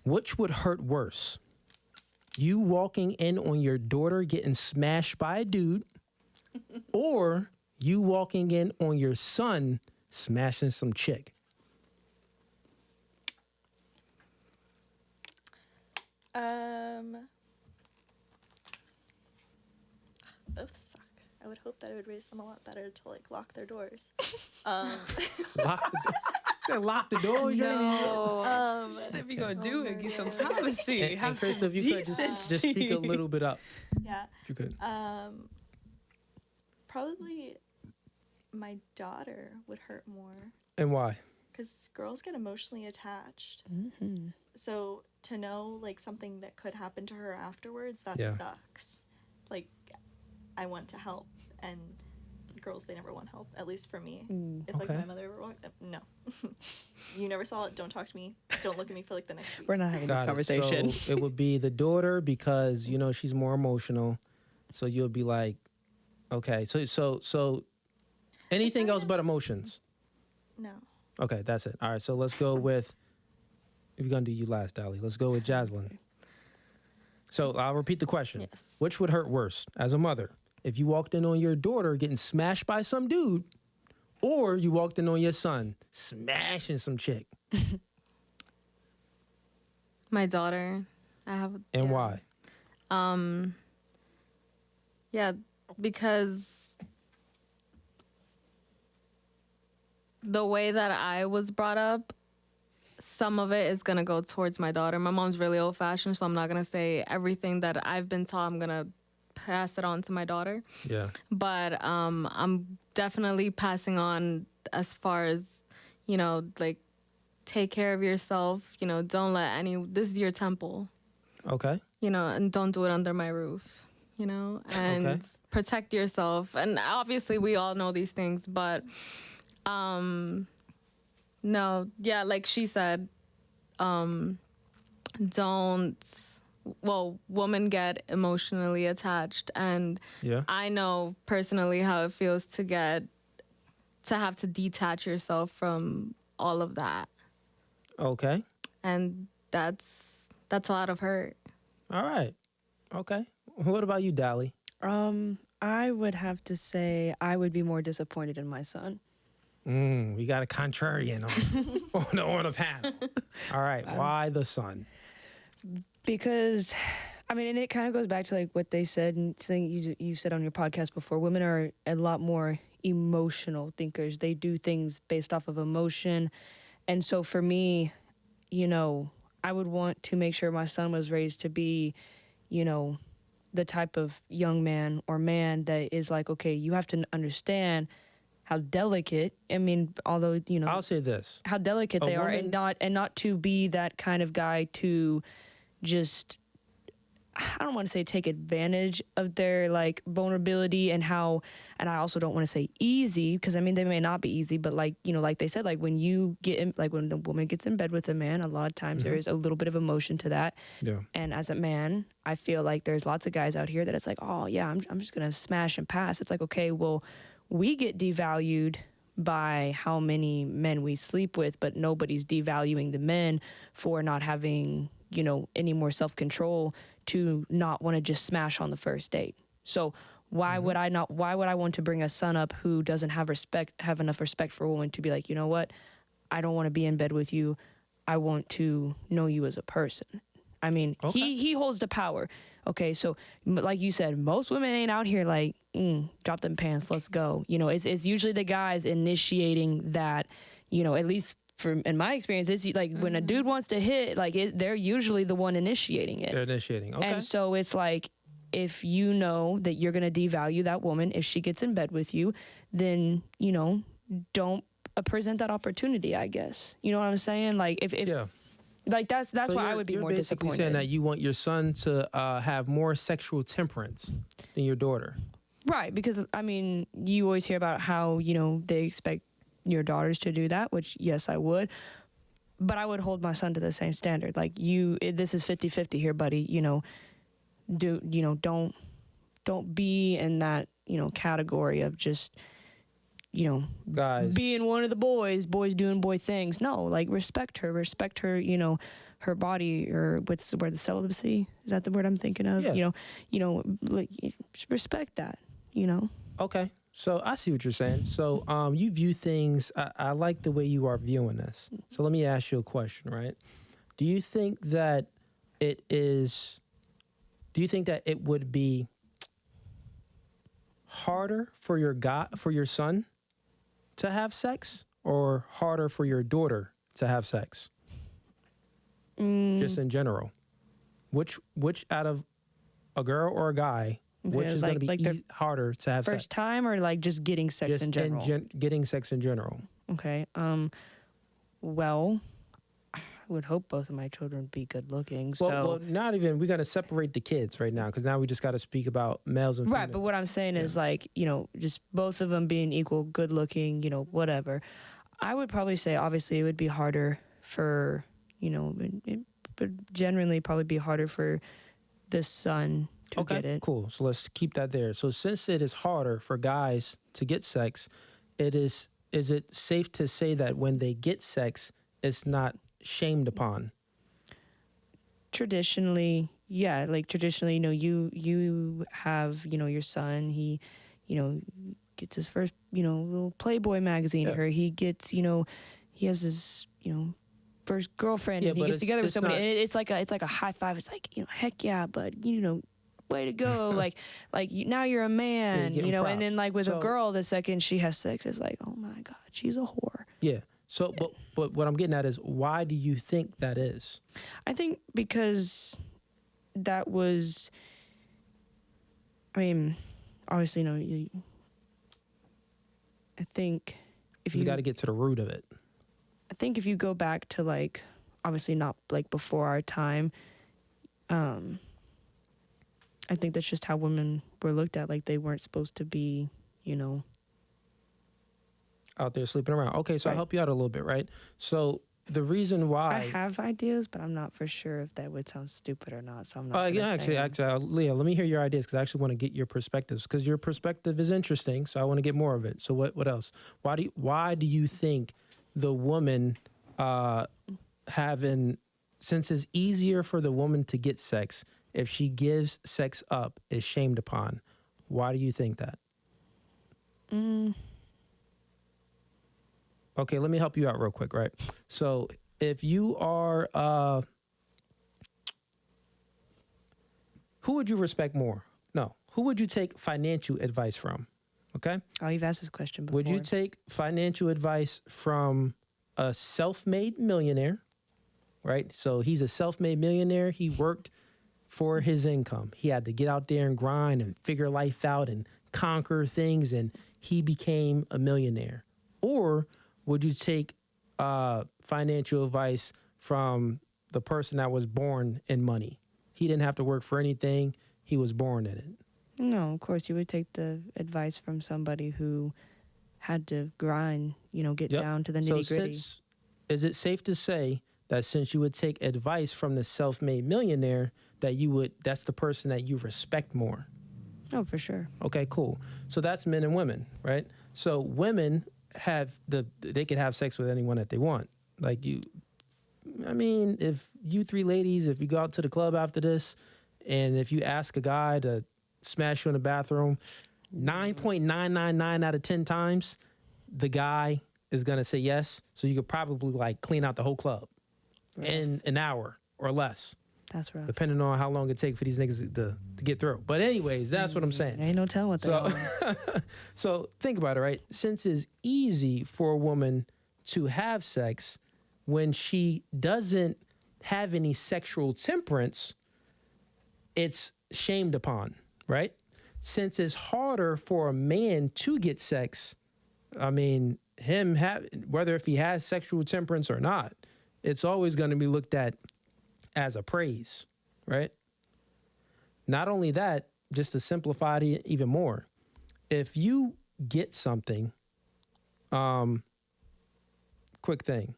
Which would hurt worse? You walking in on your daughter getting smashed by a dude, or you walking in on your son smashing some chick? Both suck. I would hope that it would raise them a lot better to like lock their doors. Lock the door. Lock the door. No. If you gonna do it, get some God. privacy. And Crystal, if you could just speak a little bit up, Yeah. if you could. Probably my daughter would hurt more And why? because girls get emotionally attached. Mm-hmm. So to know like something that could happen to her afterwards, that Yeah. sucks. Like I want to help, and girls, they never want help. At least for me. If like Okay. my mother ever walked, no. You never saw it. Don't talk to me. Don't look at me for like the next week. We're not having this Got it. conversation. So it would be the daughter because you know she's more emotional. So you'll be like, okay, so anything else but emotions. No. Okay, that's it. All right, so let's go with. If you're gonna do you last, Dally, let's go with Jaslyn. So I'll repeat the question. Yes. Which would hurt worse as a mother? If you walked in on your daughter getting smashed by some dude, or you walked in on your son smashing some chick? My daughter. I have. And yeah. why? Yeah, because the way that I was brought up, some of it is going to go towards my daughter. My mom's really old fashioned, so I'm not going to say everything that I've been taught. I'm going to pass it on to my daughter. Yeah. But I'm definitely passing on as far as, you know, like, take care of yourself. You know, don't let this is your temple, Okay. you know, and don't do it under my roof, you know, and Okay. protect yourself. And obviously we all know these things, but no, yeah, like she said, women get emotionally attached, and Yeah. I know personally how it feels to have to detach yourself from all of that, Okay. and that's a lot of hurt. All right. Okay. What about you, Dally? I would have to say I would be more disappointed in my son. We got a contrarian on a panel. All right. Why the son? Because, I mean, and it kind of goes back to like what they said and thing you said on your podcast before. Women are a lot more emotional thinkers. They do things based off of emotion. And so for me, you know, I would want to make sure my son was raised to be, you know, the type of young man or man that is like, okay, you have to understand how delicate, I mean, although, you know, I'll say this. how delicate A they are, woman- and not to be that kind of guy to just, I don't want to say take advantage of their like vulnerability and how, and I also don't want to say easy, because I mean they may not be easy, but like, you know, like they said, like when you get in, like when the woman gets in bed with a man, a lot of times there is a little bit of emotion to that. Yeah. And as a man, I feel like there's lots of guys out here that it's like, oh yeah, I'm just gonna smash and pass. It's like, okay, well, we get devalued by how many men we sleep with, but nobody's devaluing the men for not having, you know, any more self-control to not want to just smash on the first date. So why would I want to bring a son up who doesn't have enough respect for a woman to be like, you know what? I don't want to be in bed with you. I want to know you as a person. I mean, Okay. he holds the power. Okay, so like you said, most women ain't out here like, drop them pants, let's go. You know, it's usually the guys initiating that, you know, at least in my experience, it's like when a dude wants to hit, like they're usually the one initiating it. They're initiating. Okay. And so it's like, if you know that you're going to devalue that woman if she gets in bed with you, then, you know, don't present that opportunity, I guess. You know what I'm saying? Like if yeah. like that's So why I would be you're more basically disappointed. saying that you want your son to have more sexual temperance than your daughter. Right, because I mean, you always hear about how, you know, they expect your daughters to do that, which yes, I would. But I would hold my son to the same standard. Like this is 50-50 here, buddy. Don't be in that, category of just, Guys, being one of the boys doing boy things. No, like respect her, her body, or what's the word, the celibacy? Is that the word I'm thinking of? Yeah. Like respect that, okay. So I see what you're saying. So you view things, I like the way you are viewing this. So let me ask you a question, right? Do you think that it would be harder for your son to have sex, or harder for your daughter to have sex? Just in general. Which out of a girl or a guy, which is going to be harder to have first sex? time, or like just getting sex Just in general? Getting sex in general. Okay. Well, I would hope both of my children would be good looking. Well, not even. We got to separate the kids right now, because now we just got to speak about males and females. right. But what I'm saying is like, just both of them being equal good looking, whatever. I would probably say, obviously, it would be harder for, but generally probably be harder for the son to get it. Cool. So let's keep that there. So since it is harder for guys to get sex, is it safe to say that when they get sex, it's not shamed upon? Traditionally, yeah. Like traditionally, you have, your son, he, gets his first, little Playboy magazine, or he gets, he has his, first girlfriend, and he gets together with somebody, and it's like a high five. It's like, heck yeah, but way to go. Now you're a man, props. and then like with a girl, the second she has sex, it's like, oh my God, she's a whore. Yeah. So, but what I'm getting at is, why do you think that is? I think because that was, obviously, I think if you got to get to the root of it. I think if you go back to like, obviously not like before our time, I think that's just how women were looked at. Like they weren't supposed to be, out there sleeping around. Okay, so Right. I'll help you out a little bit, right? So the reason why I have ideas, but I'm not for sure if that would sound stupid or not. So I'm not. actually, Leah, let me hear your ideas, because I actually want to get your perspectives, because your perspective is interesting. So I want to get more of it. So what else? Why do you think the woman since it's easier for the woman to get sex, if she gives sex up, is shamed upon? Why do you think that? Okay, let me help you out real quick, right? So if you are, who would you respect more? No, who would you take financial advice from? Okay? Oh, you've asked this question before. Would you take financial advice from a self-made millionaire, right? So he's a self-made millionaire. He worked for his income. He had to get out there and grind and figure life out and conquer things, and he became a millionaire. Or would you take financial advice from the person that was born in money? He didn't have to work for anything. He was born in it. No, of course you would take the advice from somebody who had to grind, get down to the nitty gritty. Is it safe to say that since you would take advice from the self-made millionaire, that's the person that you respect more? Oh, for sure. Okay, cool. So that's men and women, right? So women they could have sex with anyone that they want. Like if you three ladies, if you go out to the club after this, and if you ask a guy to smash you in the bathroom, 9.999 out of 10 times, the guy is going to say yes. So you could probably like clean out the whole club in an hour or less. That's rough. Depending on how long it takes for these niggas to get through. But anyways, that's what I'm saying. Ain't no telling what they are. So think about it, right? Since it's easy for a woman to have sex, when she doesn't have any sexual temperance, it's shamed upon, right? Since it's harder for a man to get sex, whether if he has sexual temperance or not, it's always going to be looked at as a praise, right? Not only that, just to simplify it even more, if you get something, quick thing.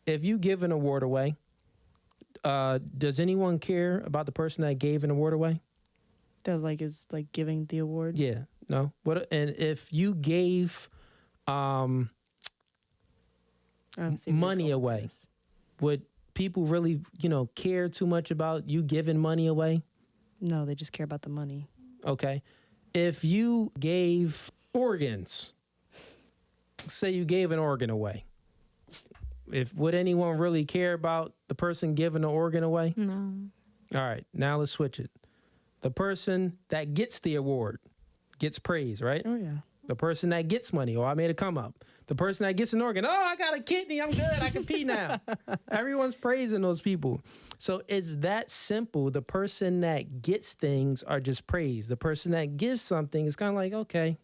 If you give an award away, does anyone care about the person that gave an award away? That like is like giving the award. Yeah, no. What? And if you gave I don't see money recall away, this. would people really, care too much about you giving money away? No, they just care about the money. Okay. If you gave organs, say you gave an organ away, would anyone really care about the person giving the organ away? No. All right, now let's switch it. The person that gets the award gets praise, right? Oh yeah. The person that gets money, I made a come up. The person that gets an organ, I got a kidney, I'm good, I can pee now. Everyone's praising those people. So it's that simple. The person that gets things are just praised. The person that gives something is kind of like, okay,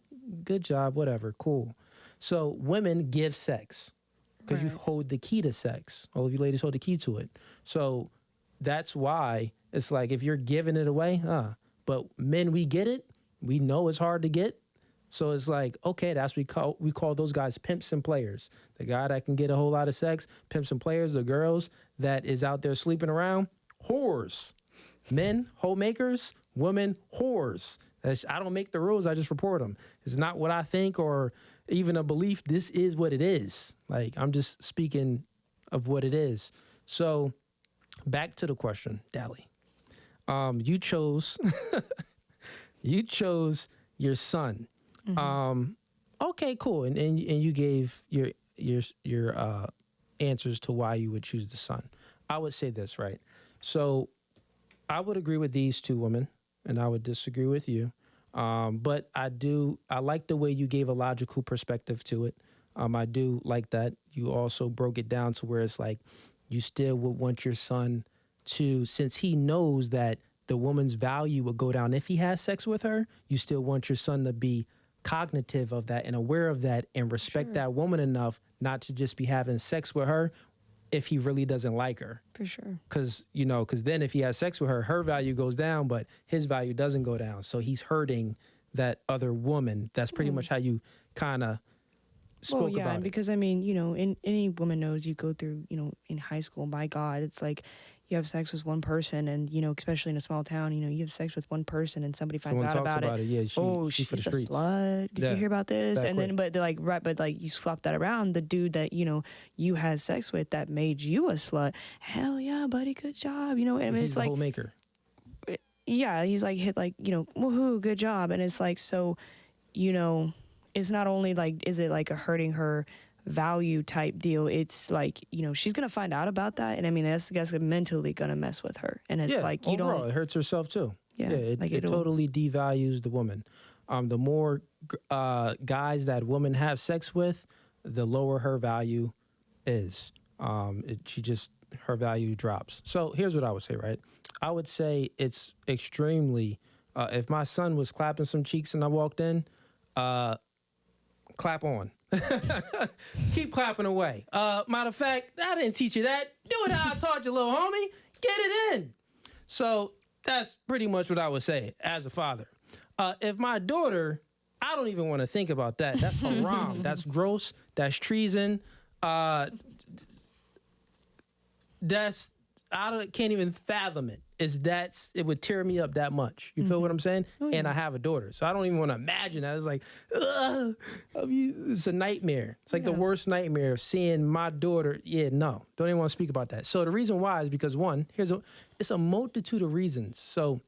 good job, whatever, cool. So women give sex because you Right. hold the key to sex. All of you ladies hold the key to it. So that's why it's like if you're giving it away, but men, we get it. We know it's hard to get. So it's like, okay, that's we call those guys pimps and players. The guy that can get a whole lot of sex, pimps and players. The girls that is out there sleeping around, whores. Men, homemakers, women, whores. I don't make the rules, I just report them. It's not what I think or even a belief. This is what it is. Like, I'm just speaking of what it is. So back to the question, Dally. You chose your son. Okay, cool. And you gave your answers to why you would choose the son. I would say this, right? So I would agree with these two women, and I would disagree with you. But I like the way you gave a logical perspective to it. I do like that. You also broke it down to where it's like you still would want your son to, since he knows that the woman's value would go down if he has sex with her, you still want your son to be cognitive of that and aware of that and respect that woman enough not to just be having sex with her if he really doesn't like her. For sure. Because then if he has sex with her, her value goes down, but his value doesn't go down. So he's hurting that other woman. That's pretty much how you kind of spoke yeah, about and it. because I mean, any woman knows you go through, in high school, my God, it's like you have sex with one person and, especially in a small town, you have sex with one person and somebody finds Someone out talks about it. Yeah, She's for the a streets. slut. Did Yeah, you hear about this? that And then, quick. but you swap that around. The dude that, you had sex with that made you a slut. Hell yeah, buddy. Good job. And He's it's the like, whole maker. yeah, he's like hit like, woohoo, good job. And it's like, so, it's not only like, is it like a hurting her value type deal? It's like, she's going to find out about that. And I mean, that's mentally going to mess with her. And it's like, you overall, don't, it hurts herself too. yeah, it like totally devalues the woman. The more guys that women have sex with, the lower her value is. Her value drops. So here's what I would say, right? I would say it's extremely, if my son was clapping some cheeks and I walked in, clap on. Keep clapping away. Matter of fact, I didn't teach you that. Do it how I taught you, little homie. Get it in. So that's pretty much what I would say as a father. If my daughter, I don't even want to think about that. That's haram. That's gross. That's treason. Can't even fathom it. It would tear me up that much. You feel what I'm saying? Oh, yeah. And I have a daughter, so I don't even want to imagine that. It's like, it's a nightmare. It's like the worst nightmare of seeing my daughter. Yeah, no, don't even want to speak about that. So the reason why is because one, it's a multitude of reasons. So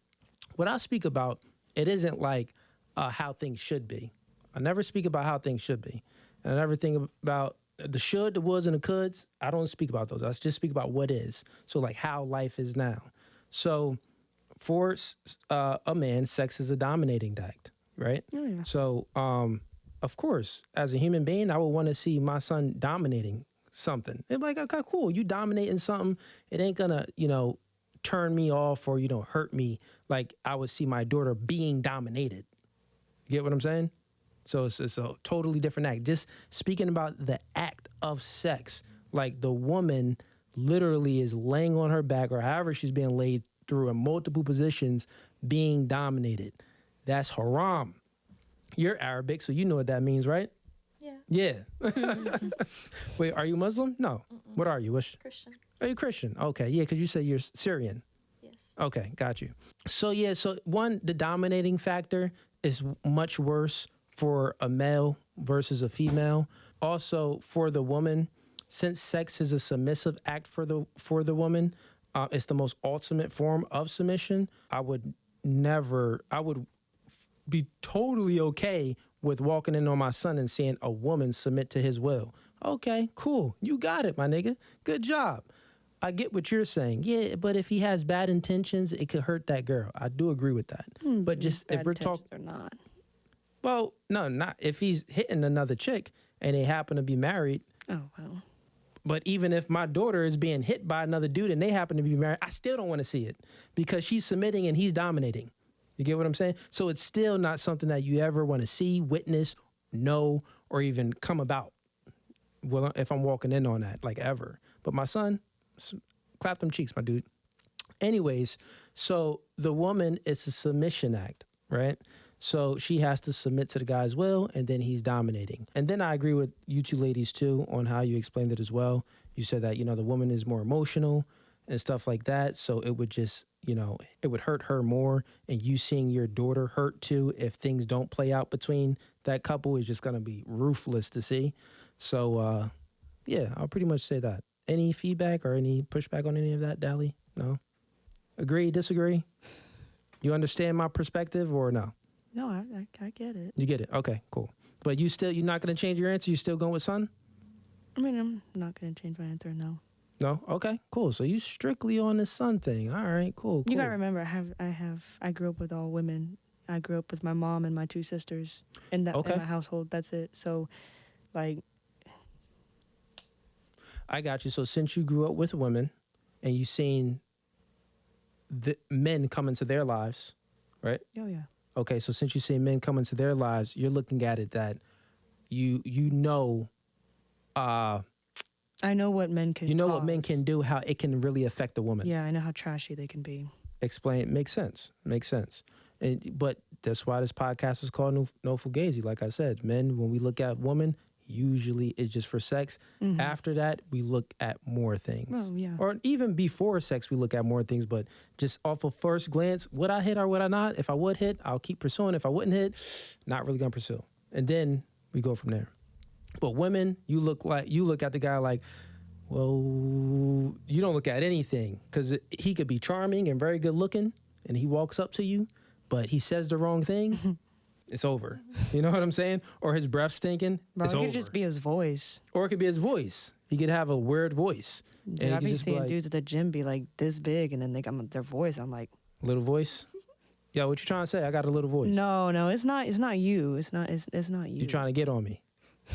what I speak about, it isn't like how things should be. I never speak about how things should be, and I never think about the should, the was, and the coulds. I don't speak about those. I just speak about what is. So like how life is now. So for a man, sex is a dominating act, right? Oh, yeah. So of course, as a human being, I would want to see my son dominating something. It'd be like, okay, cool, you dominating something. It ain't gonna, turn me off or, hurt me like I would see my daughter being dominated. You get what I'm saying? So it's a totally different act. Just speaking about the act of sex, like the woman literally is laying on her back or however she's being laid through in multiple positions being dominated. That's haram. You're Arabic, so you know what that means, right? Yeah. Yeah. Wait, are you Muslim? No. What are you? Christian. Are you Christian? Okay, yeah, because you said you're Syrian. Yes. Okay, got you. So yeah, so one, the dominating factor is much worse for a male versus a female. Also, for the woman, since sex is a submissive act for the woman, it's the most ultimate form of submission. I would be totally okay with walking in on my son and seeing a woman submit to his will. Okay, cool. You got it, my nigga. Good job. I get what you're saying. Yeah, but if he has bad intentions, it could hurt that girl. I do agree with that. But just if we're talking, or not. well, no, not if he's hitting another chick and they happen to be married. Oh well. But even if my daughter is being hit by another dude and they happen to be married, I still don't want to see it because she's submitting and he's dominating. You get what I'm saying? So it's still not something that you ever want to see, witness, know, or even come about. Well, if I'm walking in on that, like ever. But my son, clap them cheeks, my dude. Anyways, so the woman, it's a submission act, right? So she has to submit to the guy's will, and then he's dominating. And then I agree with you two ladies, too, on how you explained it as well. You said that, the woman is more emotional and stuff like that. So it would just, it would hurt her more. And you seeing your daughter hurt, too, if things don't play out between that couple is just going to be ruthless to see. So, yeah, I'll pretty much say that. Any feedback or any pushback on any of that, Dally? No? Agree, disagree? You understand my perspective or no? No, I get it. You get it? Okay, cool. But you're not going to change your answer? You still going with son? I mean, I'm not going to change my answer, no. No? Okay, cool. So you strictly on the son thing. All right, cool. You got to remember, I grew up with all women. I grew up with my mom and my two sisters in my household. That's it. So, like... I got you. So since you grew up with women and you seen the men come into their lives, right? Oh, yeah. Okay, so since you see men come into their lives, you're looking at it that I know what men can what men can do, how it can really affect a woman. Yeah, I know how trashy they can be. Explain. Makes sense. But that's why this podcast is called No Fugazi. Like I said, men, when we look at women, usually it's just for sex. Mm-hmm. After that, we look at more things. Oh, yeah. Or even before sex, we look at more things. But just off of first glance, would I hit or would I not? If I would hit, I'll keep pursuing. If I wouldn't hit, not really gonna pursue. And then we go from there. But women, you look at the guy like, well, you don't look at anything because he could be charming and very good looking, and he walks up to you, but he says the wrong thing. It's over. You know what I'm saying? Or his breath stinking. Bro, it's it over. could just be his voice. Or it could be his voice. He could have a weird voice. Dude, I've been seeing dudes at the gym be like this big, and then they got their voice. I'm like, little voice. Yeah, what you trying to say? I got a little voice. No, it's not. It's not you. It's not you. You trying to get on me?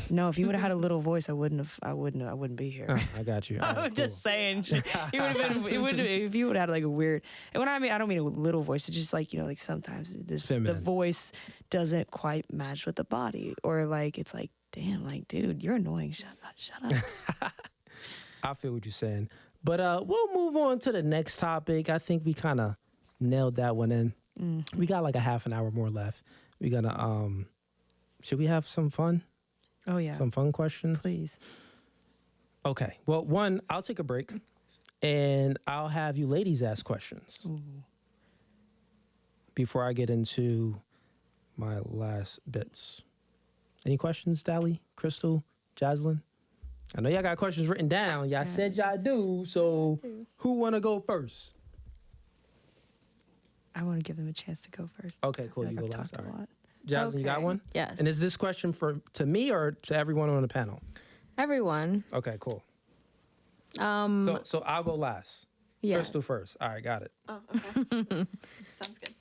No, if you would have had a little voice, I wouldn't be here. I got you. I was just saying. He would have been. It would if you would have had like a weird. And when I don't mean a little voice. It's just like like sometimes the voice doesn't quite match with the body, or like it's like, damn, like dude, you're annoying. Shut up. I feel what you're saying, but we'll move on to the next topic. I think we kind of nailed that one in. Mm-hmm. We got like a half an hour more left. We're gonna should we have some fun? Oh, yeah. Some fun questions? Please. Okay. Well, one, I'll take a break, and I'll have you ladies ask questions. Ooh. Before I get into my last bits. Any questions, Dally, Crystal, Jaslyn? I know y'all got questions written down. Y'all said y'all do, so who want to go first? I want to give them a chance to go first. Okay, cool. You go I've last. talked a lot. Jaslyn, you got one? Yes. And is this question to me or to everyone on the panel? Everyone. Okay, cool. So I'll go last. Yes. Crystal first. All right, got it. Oh, okay. Sounds good.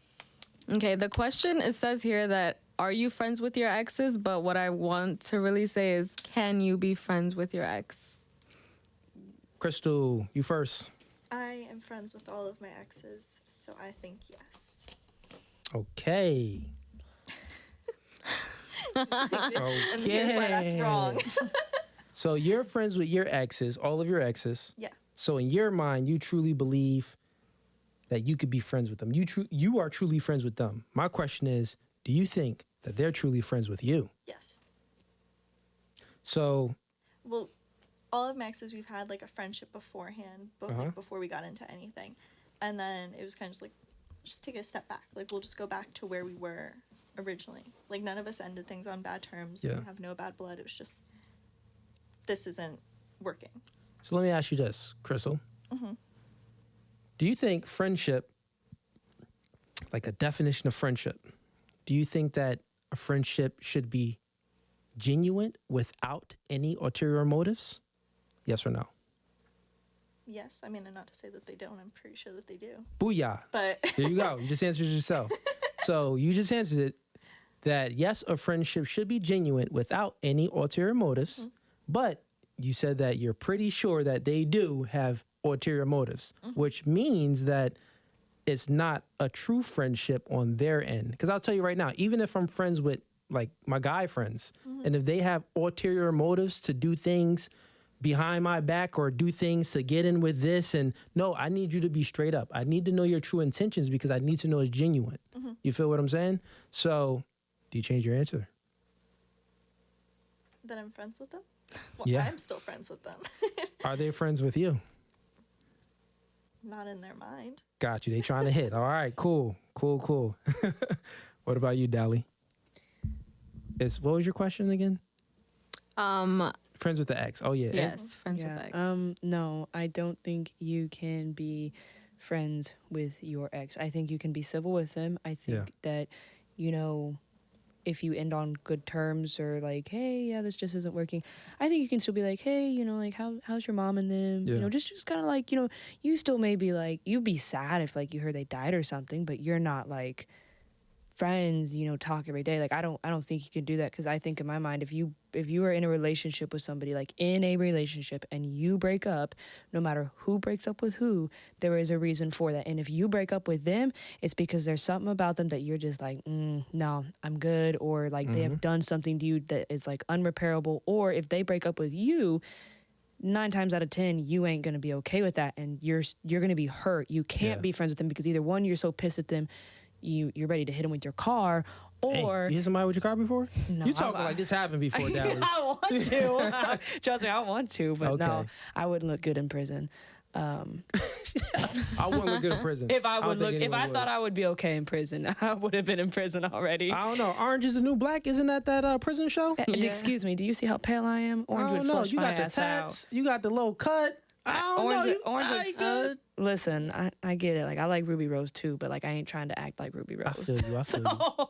Okay, the question, it says here that, are you friends with your exes? But what I want to really say is, can you be friends with your ex? Crystal, you first. I am friends with all of my exes, so I think yes. Okay. And here's why that's wrong. So you're friends with your exes, all of your exes. Yeah. So in your mind, you truly believe that you could be friends with them. You are truly friends with them. My question is, do you think that they're truly friends with you? Yes. So, Well, all of my exes, we've had like a friendship beforehand, but Uh-huh. like before we got into anything, and then it was kind of just like, just take a step back. Like we'll just go back to where we were originally. Like none of us ended things on bad terms. Yeah. We have no bad blood. It was just this isn't working. so let me ask you this, Crystal. Mhm. Do you think friendship, like a definition of friendship, do you think that a friendship should be genuine without any ulterior motives? Yes or no? Yes, I mean, and not to say that they don't. I'm pretty sure that they do. Booyah. But There you go. You just answered yourself. So you just answered it that yes, a friendship should be genuine without any ulterior motives, but you said that you're pretty sure that they do have ulterior motives, which means that it's not a true friendship on their end. Because I'll tell you right now, even if I'm friends with like my guy friends, and if they have ulterior motives to do things behind my back or do things to get in with this, and no, I need you to be straight up. I need to know your true intentions because I need to know it's genuine. You feel what I'm saying? So, do you change your answer? that I'm friends with them? Well, Yeah. I'm still friends with them. Are they friends with you? Not in their mind. Got you. They trying to hit. All right, cool. What about you, Dally? What was your question again? Friends with the ex. Oh, yeah. Yes, friends with ex. No, I don't think you can be friends with your ex. I think you can be civil with them. I think that, you know, if you end on good terms or like, hey, yeah, this just isn't working, I think you can still be like, hey, you know, like how's your mom and them? Yeah. You know, just kind of like, you know, you still may be like, you'd be sad if like you heard they died or something, but you're not like friends, you know, talk every day. Like I don't think you can do that, because I think in my mind, if you are in a relationship with somebody, like in a relationship, and you break up, no matter who breaks up with who, there is a reason for that. And if you break up with them, it's because there's something about them that you're just like, no, I'm good, or like they have done something to you that is like unrepairable. Or if they break up with you, 9 times out of 10, you ain't gonna be okay with that, and you're gonna be hurt. You can't be friends with them because either one, you're so pissed at them, you're ready to hit them with your car, or Hey, you hit somebody with your car before? No, You talking like this happened before, Dally. I want to. Trust me, I want to, but no, Okay. I wouldn't look good in prison. I wouldn't look good in prison. If I don't would think look, if anyone I would. thought I would be okay in prison, I would have been in prison already. I don't know. Orange is the New Black. Isn't that prison show? And excuse me, do you see how pale I am? I Orange would don't know. flush You my got the ass out. tats. You got the low cut. I don't know. You, I ain't good. Listen, I get it. Like I like Ruby Rose too, but like I ain't trying to act like Ruby Rose. I feel you. I feel you.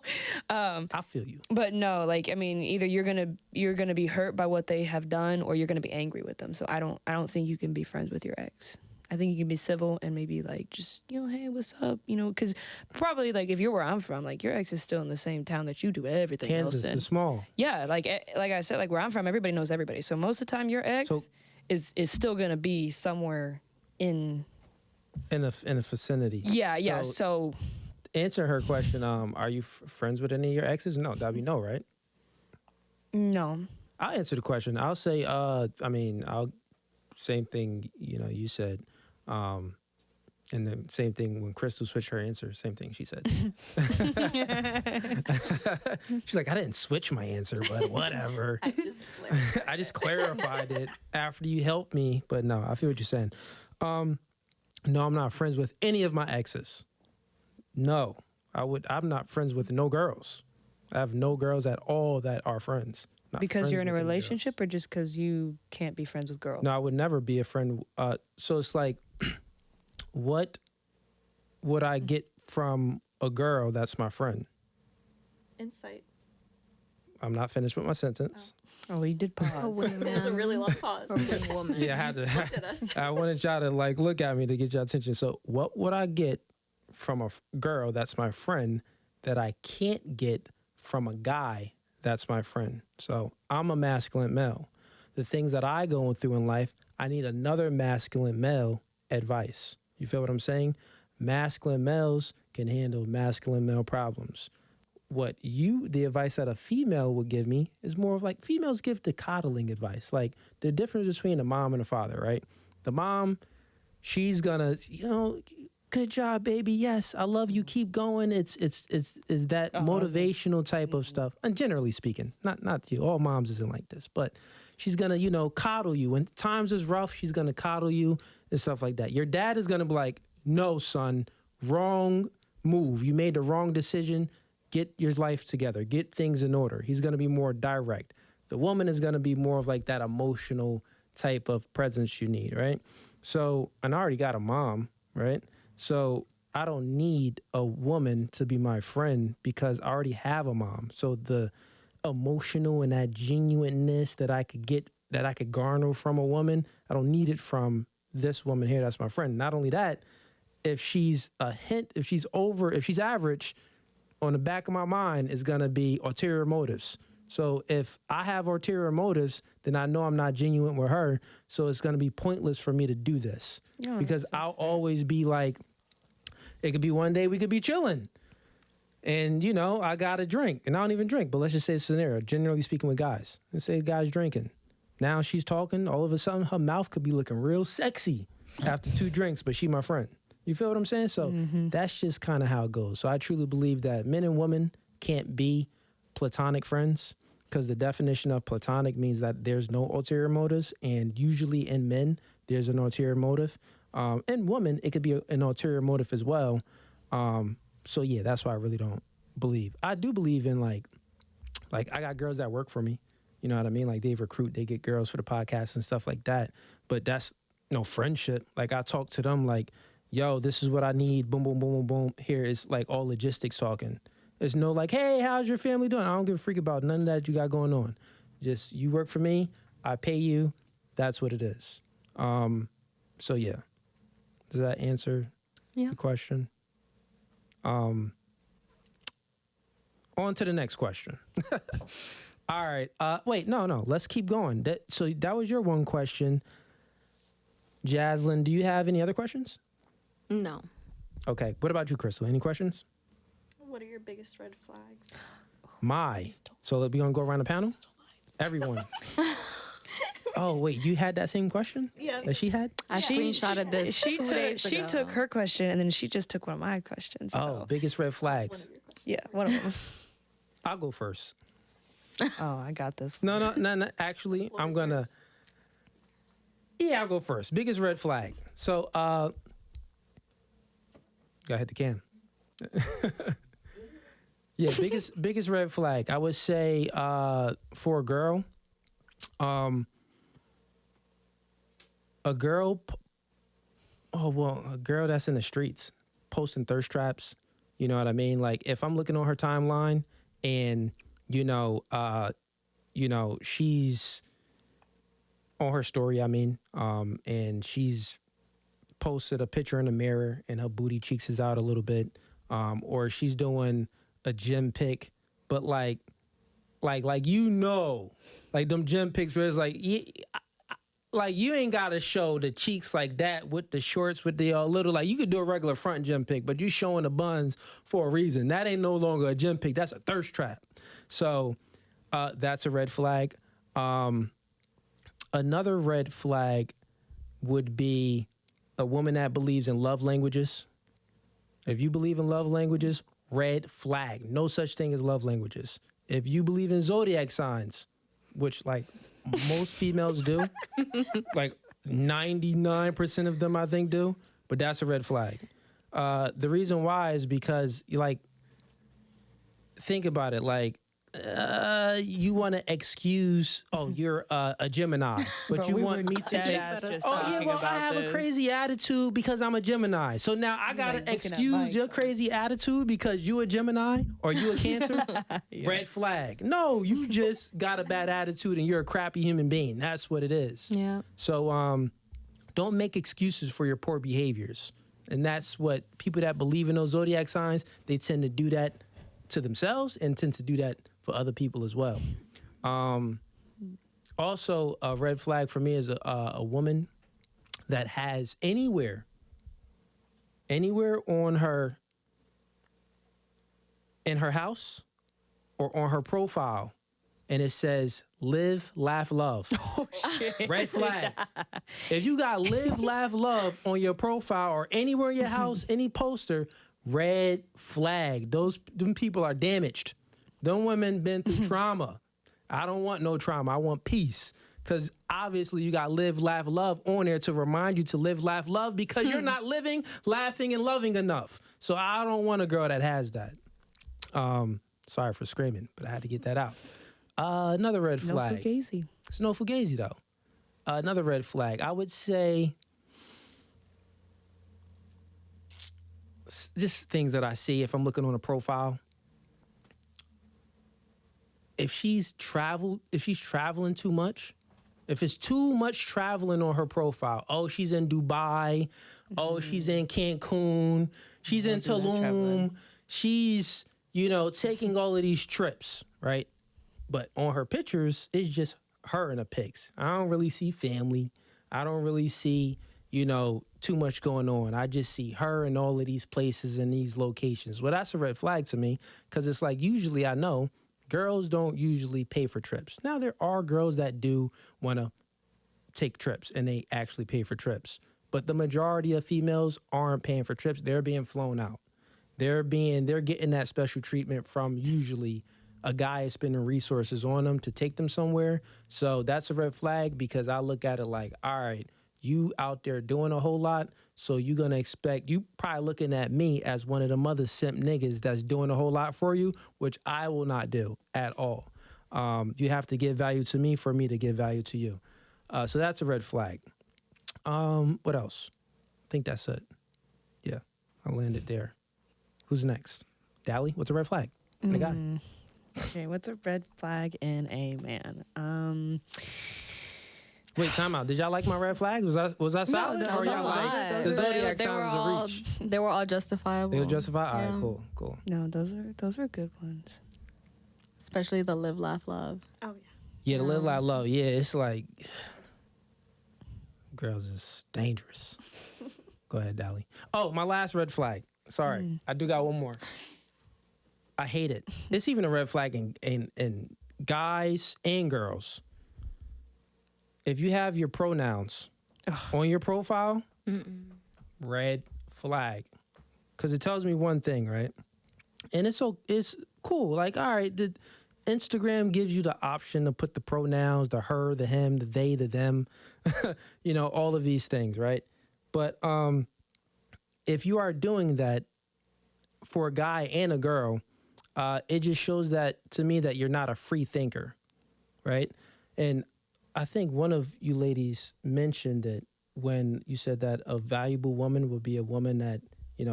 I feel you. But no, like I mean, either you're gonna be hurt by what they have done, or you're gonna be angry with them. So I don't think you can be friends with your ex. I think you can be civil and maybe like just, you know, hey, what's up? You know, because probably like if you're where I'm from, like your ex is still in the same town that you do everything Kansas else in. is small. Yeah, like I said, like where I'm from, everybody knows everybody. So most of the time, your ex is still gonna be somewhere in In the vicinity. Yeah. So Answer her question. Are you friends with any of your exes? No, that'd be no, right? no. I'll answer the question. I'll say, same thing, you know, you said. And the same thing when Crystal switched her answer, same thing she said. She's like, I didn't switch my answer, but whatever. I just clarified it after you helped me. But no, I feel what you're saying. No, I'm not friends with any of my exes. No, I'm not friends with no girls. I have no girls at all that are friends. Not Because friends you're in a with any girls. relationship, or just because you can't be friends with girls? No, I would never be a friend. So it's like, what would I get from a girl that's my friend? Insight. I'm not finished with my sentence. Oh, you did A pause. wingman. It was a really long pause. Or wing woman. Yeah, I had Look at us. to. I wanted y'all to like look at me to get your attention. So, what would I get from a girl that's my friend that I can't get from a guy that's my friend? So, I'm a masculine male. The things that I go through in life, I need another masculine male advice. You feel what I'm saying? Masculine males can handle masculine male problems. The advice that a female would give me is more of like, females give the coddling advice. Like the difference between a mom and a father, right? The mom, she's gonna, you know, good job, baby. Yes, I love you. Keep going. It's that motivational type of stuff. And generally speaking, not you. All moms isn't like this, but she's gonna, coddle you. When times is rough, she's gonna coddle you and stuff like that. Your dad is gonna be like, no, son, wrong move. You made the wrong decision. Get your life together. Get things in order. He's gonna be more direct. The woman is gonna be more of like that emotional type of presence you need, right? So, and I already got a mom, right? So I don't need a woman to be my friend because I already have a mom. So the emotional and that genuineness that I could garner from a woman, I don't need it from this woman here that's my friend. Not only that, if she's average, on the back of my mind is gonna be ulterior motives. So if I have ulterior motives, then I know I'm not genuine with her. So it's going to be pointless for me to do this because I'll always be like, it could be one day we could be chilling and, I got a drink and I don't even drink. But let's just say a scenario, generally speaking with guys. Let's say the guy's drinking. Now she's talking. All of a sudden, her mouth could be looking real sexy after 2 drinks, but she my friend. You feel what I'm saying? So that's just kind of how it goes. So I truly believe that men and women can't be platonic friends. Because the definition of platonic means that there's no ulterior motives, and usually in men, there's an ulterior motive. In women, it could be an ulterior motive as well. So yeah, that's why I really don't believe. I do believe in like I got girls that work for me. You know what I mean? Like they get girls for the podcast and stuff like that. But that's no friendship. Like I talk to them like, yo, this is what I need. Boom, boom, boom, boom, boom. Here it's like all logistics talking. There's no like, hey, how's your family doing? I don't give a freak about none of that you got going on. Just you work for me, I pay you. That's what it is. So yeah. Does that answer the question? On to the next question. All right. Wait, no. Let's keep going. So that was your one question. Jaslyn, do you have any other questions? No. Okay. What about you, Crystal? Any questions? What are your biggest red flags? So we're going to go around the panel? Everyone. Oh, wait, you had that same question? Yeah. That she had? I screenshotted this. She took her question and then she just took one of my questions. Oh, biggest red flags. One of them. I'll go first. Oh, I got this. No. Actually, I'm going to. Yeah, I'll go first. Biggest red flag. So, go ahead, the cam. Yeah, biggest red flag. I would say for a girl, a girl that's in the streets posting thirst traps. You know what I mean? Like if I'm looking on her timeline and she's on her story. I mean, and she's posted a picture in the mirror and her booty cheeks is out a little bit, or she's doing a gym pic, but like them gym pics where it's like you ain't gotta show the cheeks like that with the shorts with the little, like you could do a regular front gym pic, but you showing the buns for a reason. That ain't no longer a gym pic. That's a thirst trap. So that's a red flag. Another red flag would be a woman that believes in love languages. If you believe in love languages, red flag. No such thing as love languages. If you believe in zodiac signs, which like most females do, like 99% of them I think do, but that's a red flag. The reason why is because think about it, like you want to excuse, you're a Gemini, but you want me to I have a crazy attitude because I'm a Gemini. So now I got to excuse your crazy attitude because you a Gemini or you a Cancer? Red flag. No, you just got a bad attitude and you're a crappy human being. That's what it is. Yeah. So don't make excuses for your poor behaviors. And that's what people that believe in those zodiac signs, they tend to do that to themselves and tend to do that for other people as well. Also, a red flag for me is a woman that has anywhere on her, in her house or on her profile, and it says live, laugh, love. Oh shit. Red flag. If you got live, laugh, love on your profile or anywhere in your house, any poster, red flag. Them people are damaged. Them women been through trauma. I don't want no trauma. I want peace. Because obviously you got live, laugh, love on there to remind you to live, laugh, love because you're not living, laughing, and loving enough. So I don't want a girl that has that. Sorry for screaming, but I had to get that out. Another red flag. No Fugazi. It's no Fugazi, though. Another red flag. I would say just things that I see if I'm looking on a profile. If she's traveling too much, if it's too much traveling on her profile, oh, she's in Dubai, oh, she's in Cancun, she's in Tulum, she's, taking all of these trips, right? But on her pictures, it's just her in the pics. I don't really see family. I don't really see, too much going on. I just see her in all of these places and these locations. Well, that's a red flag to me because it's like usually I know girls don't usually pay for trips. Now, there are girls that do want to take trips and they actually pay for trips. But the majority of females aren't paying for trips. They're being flown out. They're getting that special treatment from usually a guy is spending resources on them to take them somewhere. So that's a red flag because I look at it like, all right, you out there doing a whole lot. So you're going to expect, you probably looking at me as one of the mother simp niggas that's doing a whole lot for you, which I will not do at all. You have to give value to me for me to give value to you. So that's a red flag. What else? I think that's it. Yeah, I landed there. Who's next? Dally, what's a red flag? The guy. Okay, what's a red flag in a man? Wait, time out. Did y'all like my red flags? Was I solid? that or was a y'all lot. like the zodiac They were signs all was a reach? they were all justifiable. They were justified? Yeah. All right, cool. No, those are good ones. Especially the live, laugh, love. Oh Yeah, yeah. the live, laugh, love. Yeah, it's like girls is dangerous. Go ahead, Dally. Oh, my last red flag. Sorry, I do got one more. I hate it. It's even a red flag in guys and girls. If you have your pronouns on your profile, red flag. Because it tells me one thing, right? And it's cool. Like, all right, the Instagram gives you the option to put the pronouns, the her, the him, the they, the them, all of these things, right? But if you are doing that for a guy and a girl, it just shows that to me that you're not a free thinker, right? And I think one of you ladies mentioned it when you said that a valuable woman would be a woman that,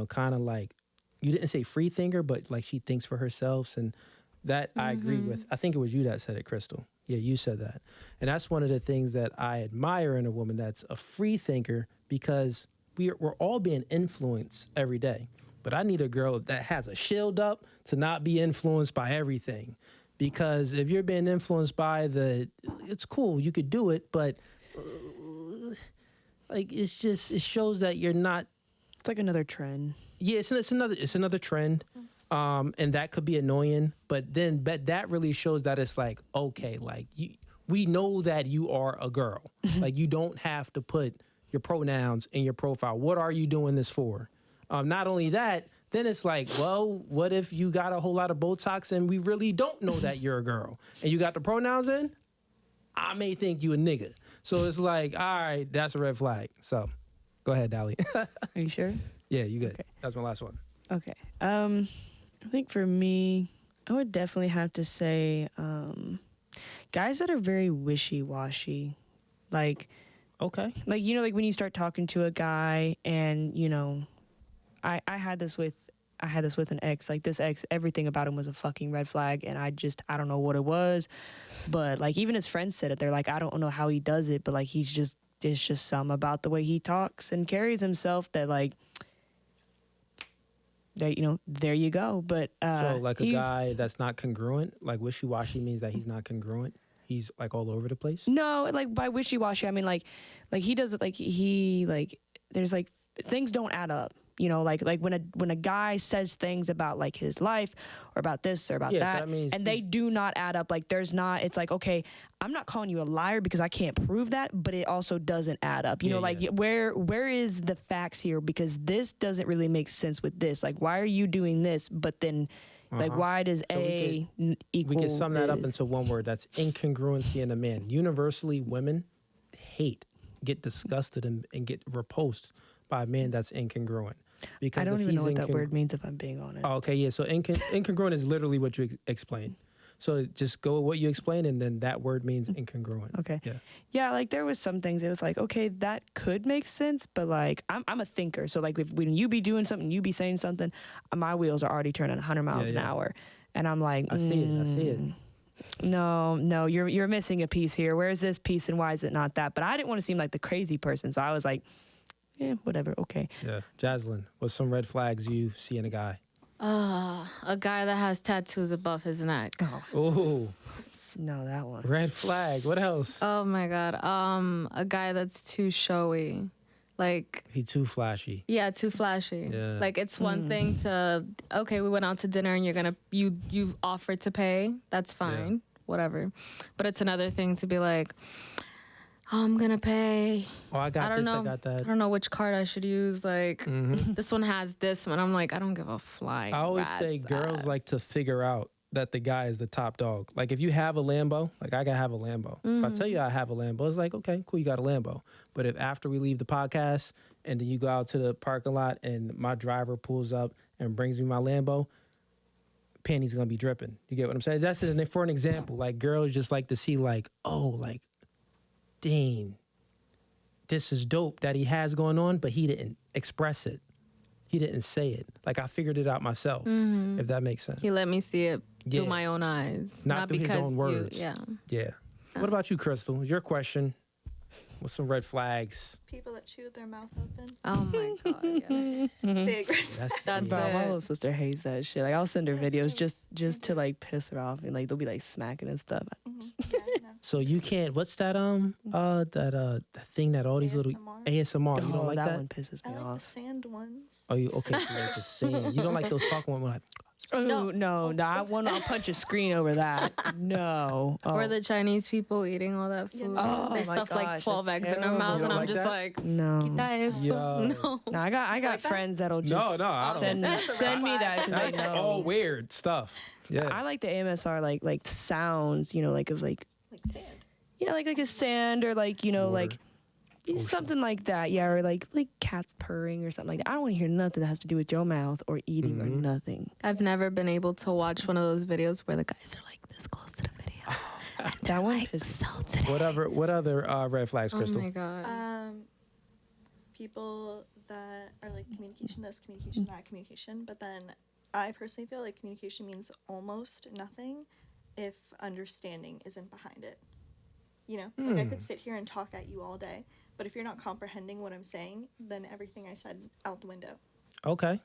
kind of like, you didn't say free thinker, but like she thinks for herself. And that I agree with. I think it was you that said it, Crystal. Yeah, you said that. And that's one of the things that I admire in a woman that's a free thinker because we're all being influenced every day. But I need a girl that has a shield up to not be influenced by everything. Because if you're being influenced by it's cool, you could do it, but it shows that you're not. It's like another trend. Yeah, it's another trend, and that could be annoying. But that really shows that it's like, okay, like we know that you are a girl. Like you don't have to put your pronouns in your profile. What are you doing this for? Not only that. Then it's like, well, what if you got a whole lot of Botox and we really don't know that you're a girl and you got the pronouns in? I may think you a nigga. So it's like, all right, that's a red flag. So go ahead, Dally. Are you sure? Yeah, you good. Okay. That's my last one. Okay. I think for me, I would definitely have to say guys that are very wishy-washy. Like, Okay. like when you start talking to a guy and, I had this with an ex. Like this ex, everything about him was a fucking red flag, and I don't know what it was, but like even his friends said it. They're like, I don't know how he does it, but like it's just something about the way he talks and carries himself that like that there you go. But So like a guy that's not congruent, like wishy-washy means that he's not congruent. He's like all over the place. No, like by wishy-washy, I mean like he does it like he like there's like things don't add up. You know, like when a guy says things about like his life or about this or about Yeah, so that, that means and they do not add up. Like there's not. It's like, okay, I'm not calling you a liar because I can't prove that, but it also doesn't add up. You know, like where is the facts here? Because this doesn't really make sense with this. Like, why are you doing this? But then, like, why does A equal? We can sum that up this? into one word. That's incongruency in a man. Universally, women get disgusted and get repulsed by a man that's incongruent. Because I don't if even know he's what that word means, if I'm being honest. Oh, okay, yeah. So incongruent is literally what you explained. So just go with what you explained, and then that word means incongruent. Okay. Yeah. Yeah, like there was some things it was like, okay, that could make sense, but like I'm a thinker. So like when you be doing something, you be saying something, my wheels are already turning 100 miles an hour. And I'm like, I see it. No, you're missing a piece here. Where is this piece and why is it not that? But I didn't want to seem like the crazy person. So I was like, whatever, okay. Yeah. Jaslyn, what's some red flags you see in a guy? A guy that has tattoos above his neck. Oh, No, that one. red flag. What else? Oh my God. A guy that's too showy. Like, He too flashy. yeah, too flashy. Yeah. Like it's one thing to, okay, we went out to dinner and you offered to pay. That's fine. Whatever. But it's another thing to be like, oh, I'm gonna pay. Oh, I got I don't know. I got that. I don't know which card I should use. Like this one has this one. I'm like, I don't give a flying. I always rat's say girls ass. like to figure out that the guy is the top dog. Like if you have a Lambo, like I gotta have a Lambo. If I tell you I have a Lambo, it's like, okay, cool, you got a Lambo. But if after we leave the podcast and then you go out to the parking lot and my driver pulls up and brings me my Lambo, panties gonna be dripping. You get what I'm saying? That's just for an example. Like girls just like to see like, oh, like, dang, this is dope that he has going on, but he didn't express it. He didn't say it. Like I figured it out myself, if that makes sense. He let me see it Yeah. through my own eyes, Not through his because own words. yeah. Yeah. What about you, Crystal? Your question. What's some red flags? People that chew with their mouth open. Oh my God. Yeah. Big red That's Bro, my it. little sister hates that shit. Like I'll send her That's videos really just to like piss her off, and like they'll be like smacking and stuff. Yeah, no. So you can't. What's that? That thing that all these little ASMR? ASMR. You don't like that? one pisses I me like the off. sand ones. Oh, you okay? So you're just saying you don't like those fucking ones. Like, Oh, No. no, I want to punch a screen over that. No. Or Oh, the Chinese people eating all that food. Oh they my stuff like gosh, 12 that's eggs in their terrible. mouth, You and don't I'm like just that? like, no. guys, Yo. no. No, I got like that? friends that'll just No, I don't. send That's a red send me flag. that 'cause that's they know. all weird stuff. Yeah. I like the AMSR like sounds, you know, like of like Like sand. yeah, like a sand or like, you know, Water. like something like that. Yeah, or like cats purring or something like that. I don't want to hear nothing that has to do with your mouth or eating or nothing. I've never been able to watch one of those videos where the guys are like this close to the video. That one Like, is so today. What other red flags, Oh Crystal? my God. People that are like communication this, communication that, communication. But then I personally feel like communication means almost nothing if understanding isn't behind it. You know, like I could sit here and talk at you all day, but if you're not comprehending what I'm saying, then everything I said out the window. Okay.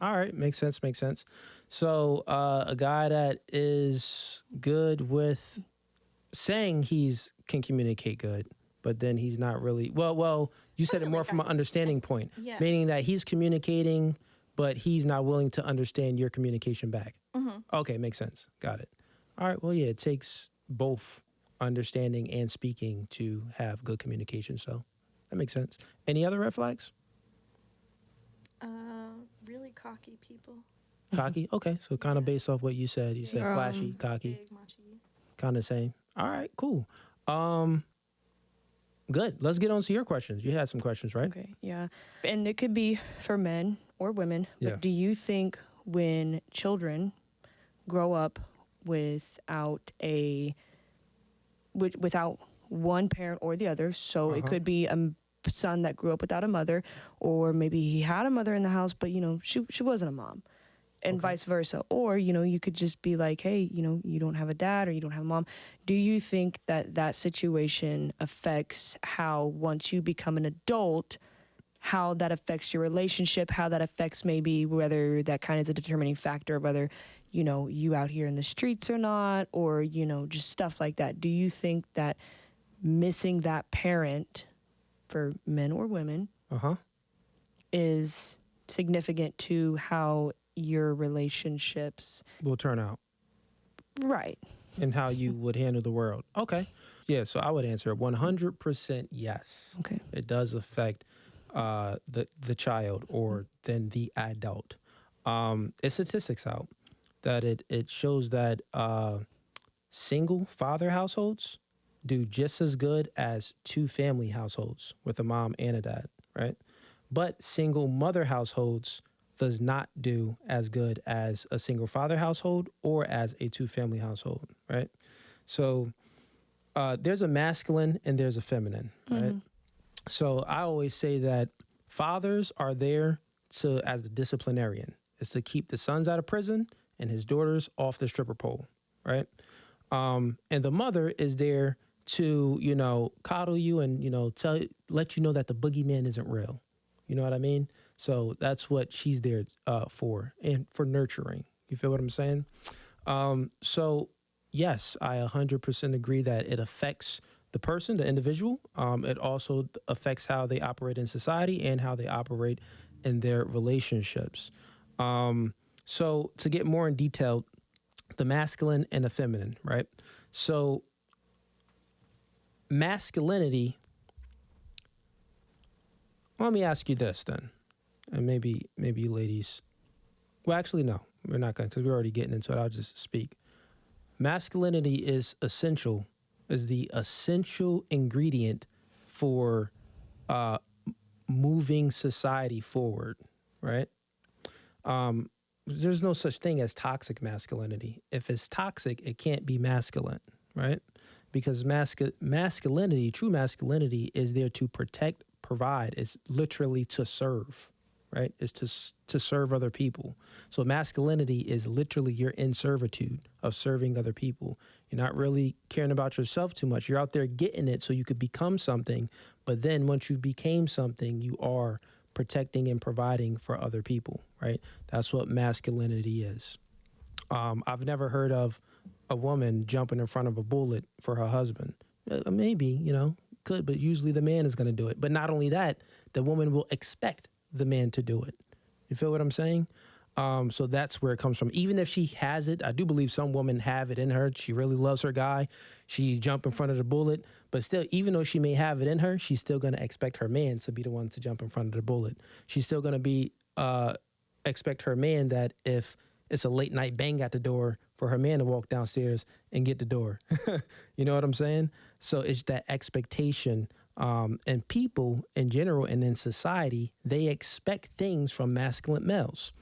All right. Makes sense. So a guy that is good with saying can communicate good, but then he's not really well, you said it more like from an guys. understanding point. Yeah. Meaning that he's communicating, but he's not willing to understand your communication back. Okay, makes sense. Got it. All right. Well, yeah, it takes both understanding and speaking to have good communication. So that makes sense. Any other red flags? Really cocky people. Cocky? Okay. So kind of based off what you said. You said flashy, cocky, Big, machi. kind of same. All right, cool. Good. Let's get on to your questions. You had some questions, right? Okay, yeah. And it could be for men or women. But Yeah. do you think when children grow up without without one parent or the other, so it could be a son that grew up without a mother, or maybe he had a mother in the house, but you know she wasn't a mom, and vice versa. Or you know you could just be like, hey, you know you don't have a dad or you don't have a mom. Do you think that situation affects how once you become an adult, how that affects your relationship, how that affects maybe whether that kind of is a determining factor of whether you know you out here in the streets or not, or you know just stuff like that? Do you think that missing that parent for men or women Uh-huh. is significant to how your relationships. Will turn out Right. and how you would handle the world. Okay. Yeah, so I would answer 100% yes. Okay. It does affect the child or then the adult. It's statistics out that it shows that single father households do just as good as two family households with a mom and a dad, right? But single mother households does not do as good as a single father household or as a two family household, right? So there's a masculine and there's a feminine, right? So I always say that fathers are there as the disciplinarian. It's to keep the sons out of prison and his daughters off the stripper pole, right? And the mother is there to, coddle you and, let you know that the boogeyman isn't real. You know what I mean? So that's what she's there for, and for nurturing. You feel what I'm saying? So yes, I 100% agree that it affects the person, the individual. It also affects how they operate in society and how they operate in their relationships. So to get more in detail, the masculine and the feminine, right? So masculinity, let me ask you this then, and maybe you ladies, well, actually, no, we're not going to, because we're already getting into it. I'll just speak. Masculinity is the essential ingredient for moving society forward, right? There's no such thing as toxic masculinity. If it's toxic, it can't be masculine, right? Because masculinity, true masculinity, is there to protect, provide. It's literally to serve, right? It's to serve other people. So masculinity is literally you're in servitude of serving other people. You're not really caring about yourself too much. You're out there getting it so you could become something. But then once you became something, you are protecting and providing for other people, right? That's what masculinity is. I've never heard of a woman jumping in front of a bullet for her husband. Maybe, could, but usually the man is going to do it. But not only that, the woman will expect the man to do it. You feel what I'm saying? So that's where it comes from. Even if she has it, I do believe some women have it in her. She really loves her guy. She jump in front of the bullet. But still, even though she may have it in her, she's still going to expect her man to be the one to jump in front of the bullet. She's still going to expect her man that if it's a late night bang at the door, for her man to walk downstairs and get the door. You know what I'm saying? So it's that expectation. And people in general and in society, they expect things from masculine males.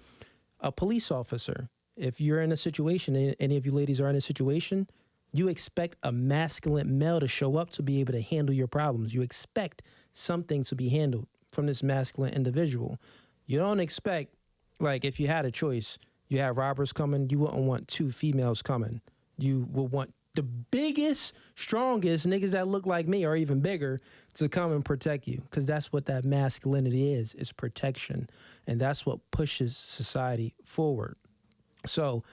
A police officer, if you're in a situation, and any of you ladies are in a situation, you expect a masculine male to show up to be able to handle your problems. You expect something to be handled from this masculine individual. You don't expect, like, if you had a choice, you had robbers coming, you wouldn't want two females coming. You would want the biggest, strongest niggas that look like me or even bigger to come and protect you, because that's what that masculinity is protection. And that's what pushes society forward. So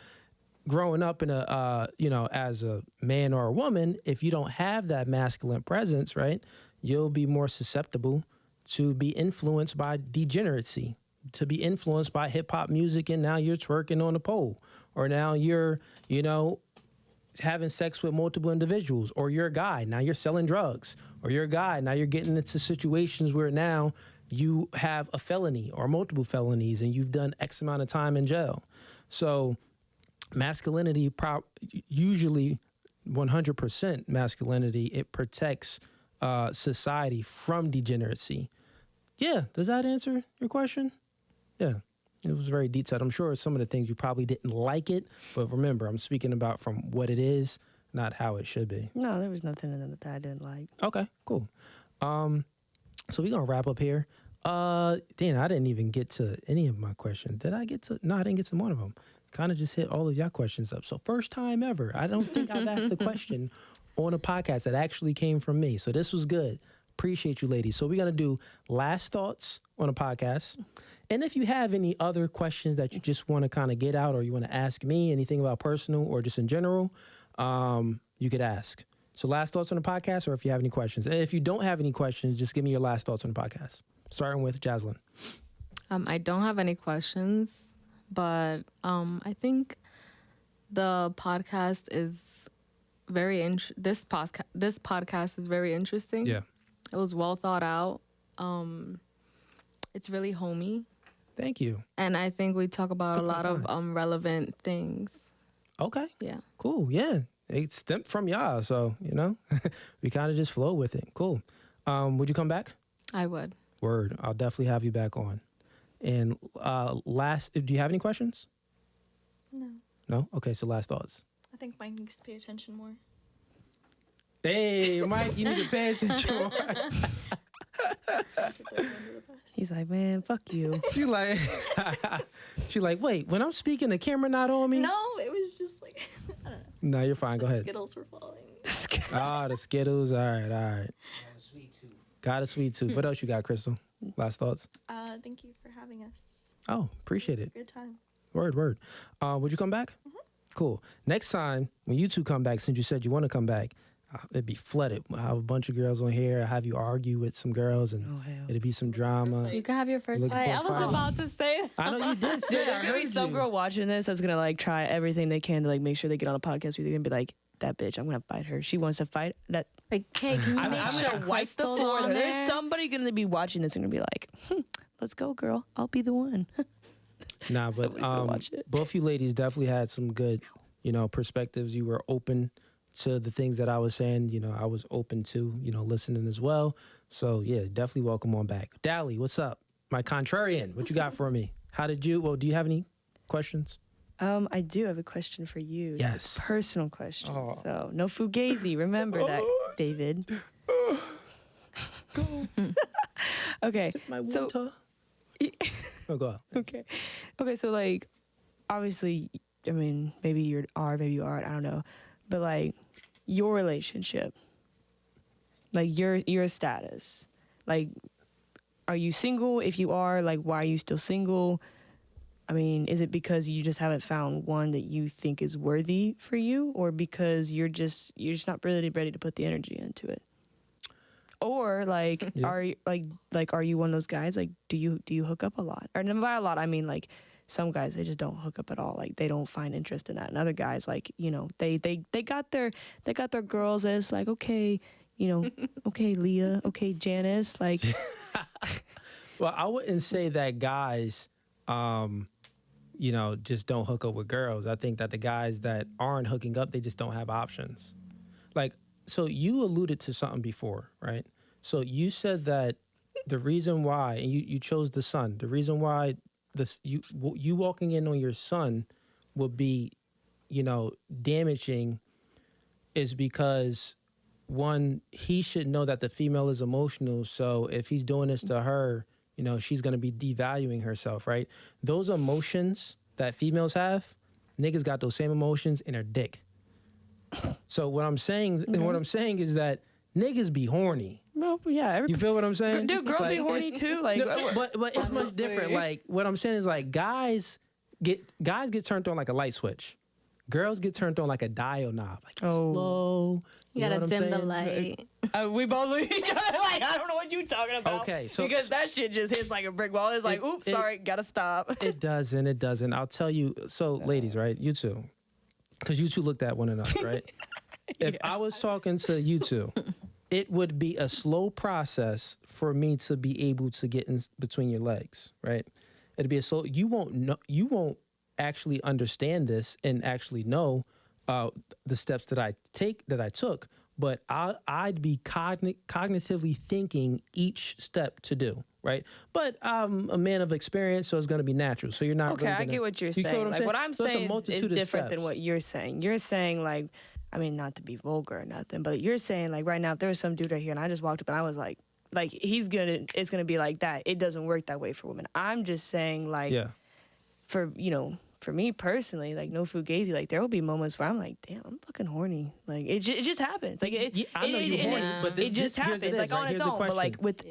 growing up in as a man or a woman, if you don't have that masculine presence, right, you'll be more susceptible to be influenced by degeneracy, to be influenced by hip hop music, and now you're twerking on the pole, or now you're, having sex with multiple individuals, or you're a guy, now you're selling drugs, or you're a guy, now you're getting into situations where now you have a felony or multiple felonies and you've done X amount of time in jail. So masculinity, usually 100% masculinity, it protects society from degeneracy. Yeah, does that answer your question? Yeah. It was very detailed. I'm sure some of the things you probably didn't like it, but remember, I'm speaking about from what it is, not how it should be. No, there was nothing in it that I didn't like. Okay, cool. So we're going to wrap up here. I didn't even get to any of my questions. Did I get to? No, I didn't get to one of them. Kind of just hit all of y'all questions up. So first time ever. I don't think I've asked the question on a podcast that actually came from me. So this was good. Appreciate you, ladies. So we're going to do last thoughts on a podcast. And if you have any other questions that you just want to kind of get out, or you want to ask me anything about personal or just in general, you could ask. So last thoughts on the podcast, or if you have any questions. And if you don't have any questions, just give me your last thoughts on the podcast. Starting with Jaslyn. I don't have any questions, but I think the podcast is this podcast is very interesting. Yeah. It was well thought out. It's really homey, Thank you. and I think we talk about a lot of relevant things. Okay. Yeah. Cool. Yeah. It stemmed from y'all. So, we kind of just flow with it. Cool. Would you come back? I would. Word. I'll definitely have you back on. And do you have any questions? No. No? Okay. So last thoughts. I think Mike needs to pay attention more. Hey, Mike, you need to pay attention more. To throw him under the bus. He's like, man, fuck you. She's like, wait, when I'm speaking, the camera not on me? No, it was just like, I don't know. No, you're fine. Go ahead. Skittles were falling. Ah, the Skittles. All right. Got a sweet tooth. Got a sweet tooth. What else you got, Crystal? Last thoughts? Thank you for having us. Oh, appreciate It it. was a good time. Word. Would you come back? Mm-hmm. Cool. Next time, when you two come back, since you said you want to come back, it'd be flooded. I'll have a bunch of girls on here. I'll have you argue with some girls, and it'd be some drama. You can have your first Looking fight. for a I was fight? about to say. I know you did say Dude, there's gonna be some girl watching this that's gonna like try everything they can to like make sure they get on a podcast with you. They're gonna be like, that bitch, I'm gonna fight her. She wants to fight. That Like, hey, can you I'm make sure gonna wipe the Crystal's floor. on There's there? somebody gonna be watching this and gonna be like, let's go, girl. I'll be the one. Nah, but Somebody's gonna watch it. both you ladies definitely had some good, perspectives. You were open to the things that I was saying. I was open to, listening as well. So yeah, definitely welcome on back. Dally, what's up? My contrarian, what you got for me? Do you have any questions? I do have a question for you. Yes. Personal question. Oh. So no Fugazee. Remember that, David. Okay. My So- water. Oh, go ahead. Okay. Okay, so like obviously, I mean, maybe you aren't, I don't know. But like your relationship, like your status. Like, are you single? If you are, like, why are you still single? I mean, is it because you just haven't found one that you think is worthy for you, or because you're just not really ready to put the energy into it? Or like, Yeah. are you are you one of those guys? Like, do you hook up a lot? Or by a lot, I mean like some guys, they just don't hook up at all. Like they don't find interest in that. And other guys, like they got their girls as like okay, okay Leah, okay Janice, like. Well, I wouldn't say that guys, just don't hook up with girls. I think that the guys that aren't hooking up, they just don't have options. Like, so you alluded to something before, right? So you said that the reason why, and you chose the son, the reason why you walking in on your son would be, damaging is because, one, he should know that the female is emotional. So if he's doing this to her, she's going to be devaluing herself, right? Those emotions that females have, niggas got those same emotions in their dick. So what I'm saying is that niggas be horny. No, yeah, You feel what I'm saying? dude, girls be Like, horny it's- too. Like, No, but it's much different. Like what I'm saying is like guys get turned on like a light switch. Girls get turned on like a dial knob. Like Oh. slow. You know gotta what I'm dim the saying? light. We both look at each other like, I don't know what you're talking about. Okay, so because that shit just hits like a brick wall. It's like, oops, sorry, gotta stop. It doesn't. I'll tell you. So ladies, right? You two. Because you two looked at one another, right? If I was talking to you two, it would be a slow process for me to be able to get in between your legs, right? It'd be a slow. You won't actually understand this and actually know the steps that I took, but I'd be cognitively thinking each step to do, right? But I'm a man of experience, so it's going to be natural. So you're not Okay, really I gonna, get what you're you saying. feel what I'm Like saying? what I'm So it's a saying multitude is of different than steps. what you're saying. You're saying like, I mean, not to be vulgar or nothing, but you're saying like right now, if there was some dude right here and I just walked up and I was like it's gonna be like that. It doesn't work that way for women. I'm just saying like, Yeah. for me personally, like no Fugazi, like there will be moments where I'm like, damn, I'm fucking horny. Like it just happens. Like Yeah, I know you're horny, but it just happens like on its own. But like but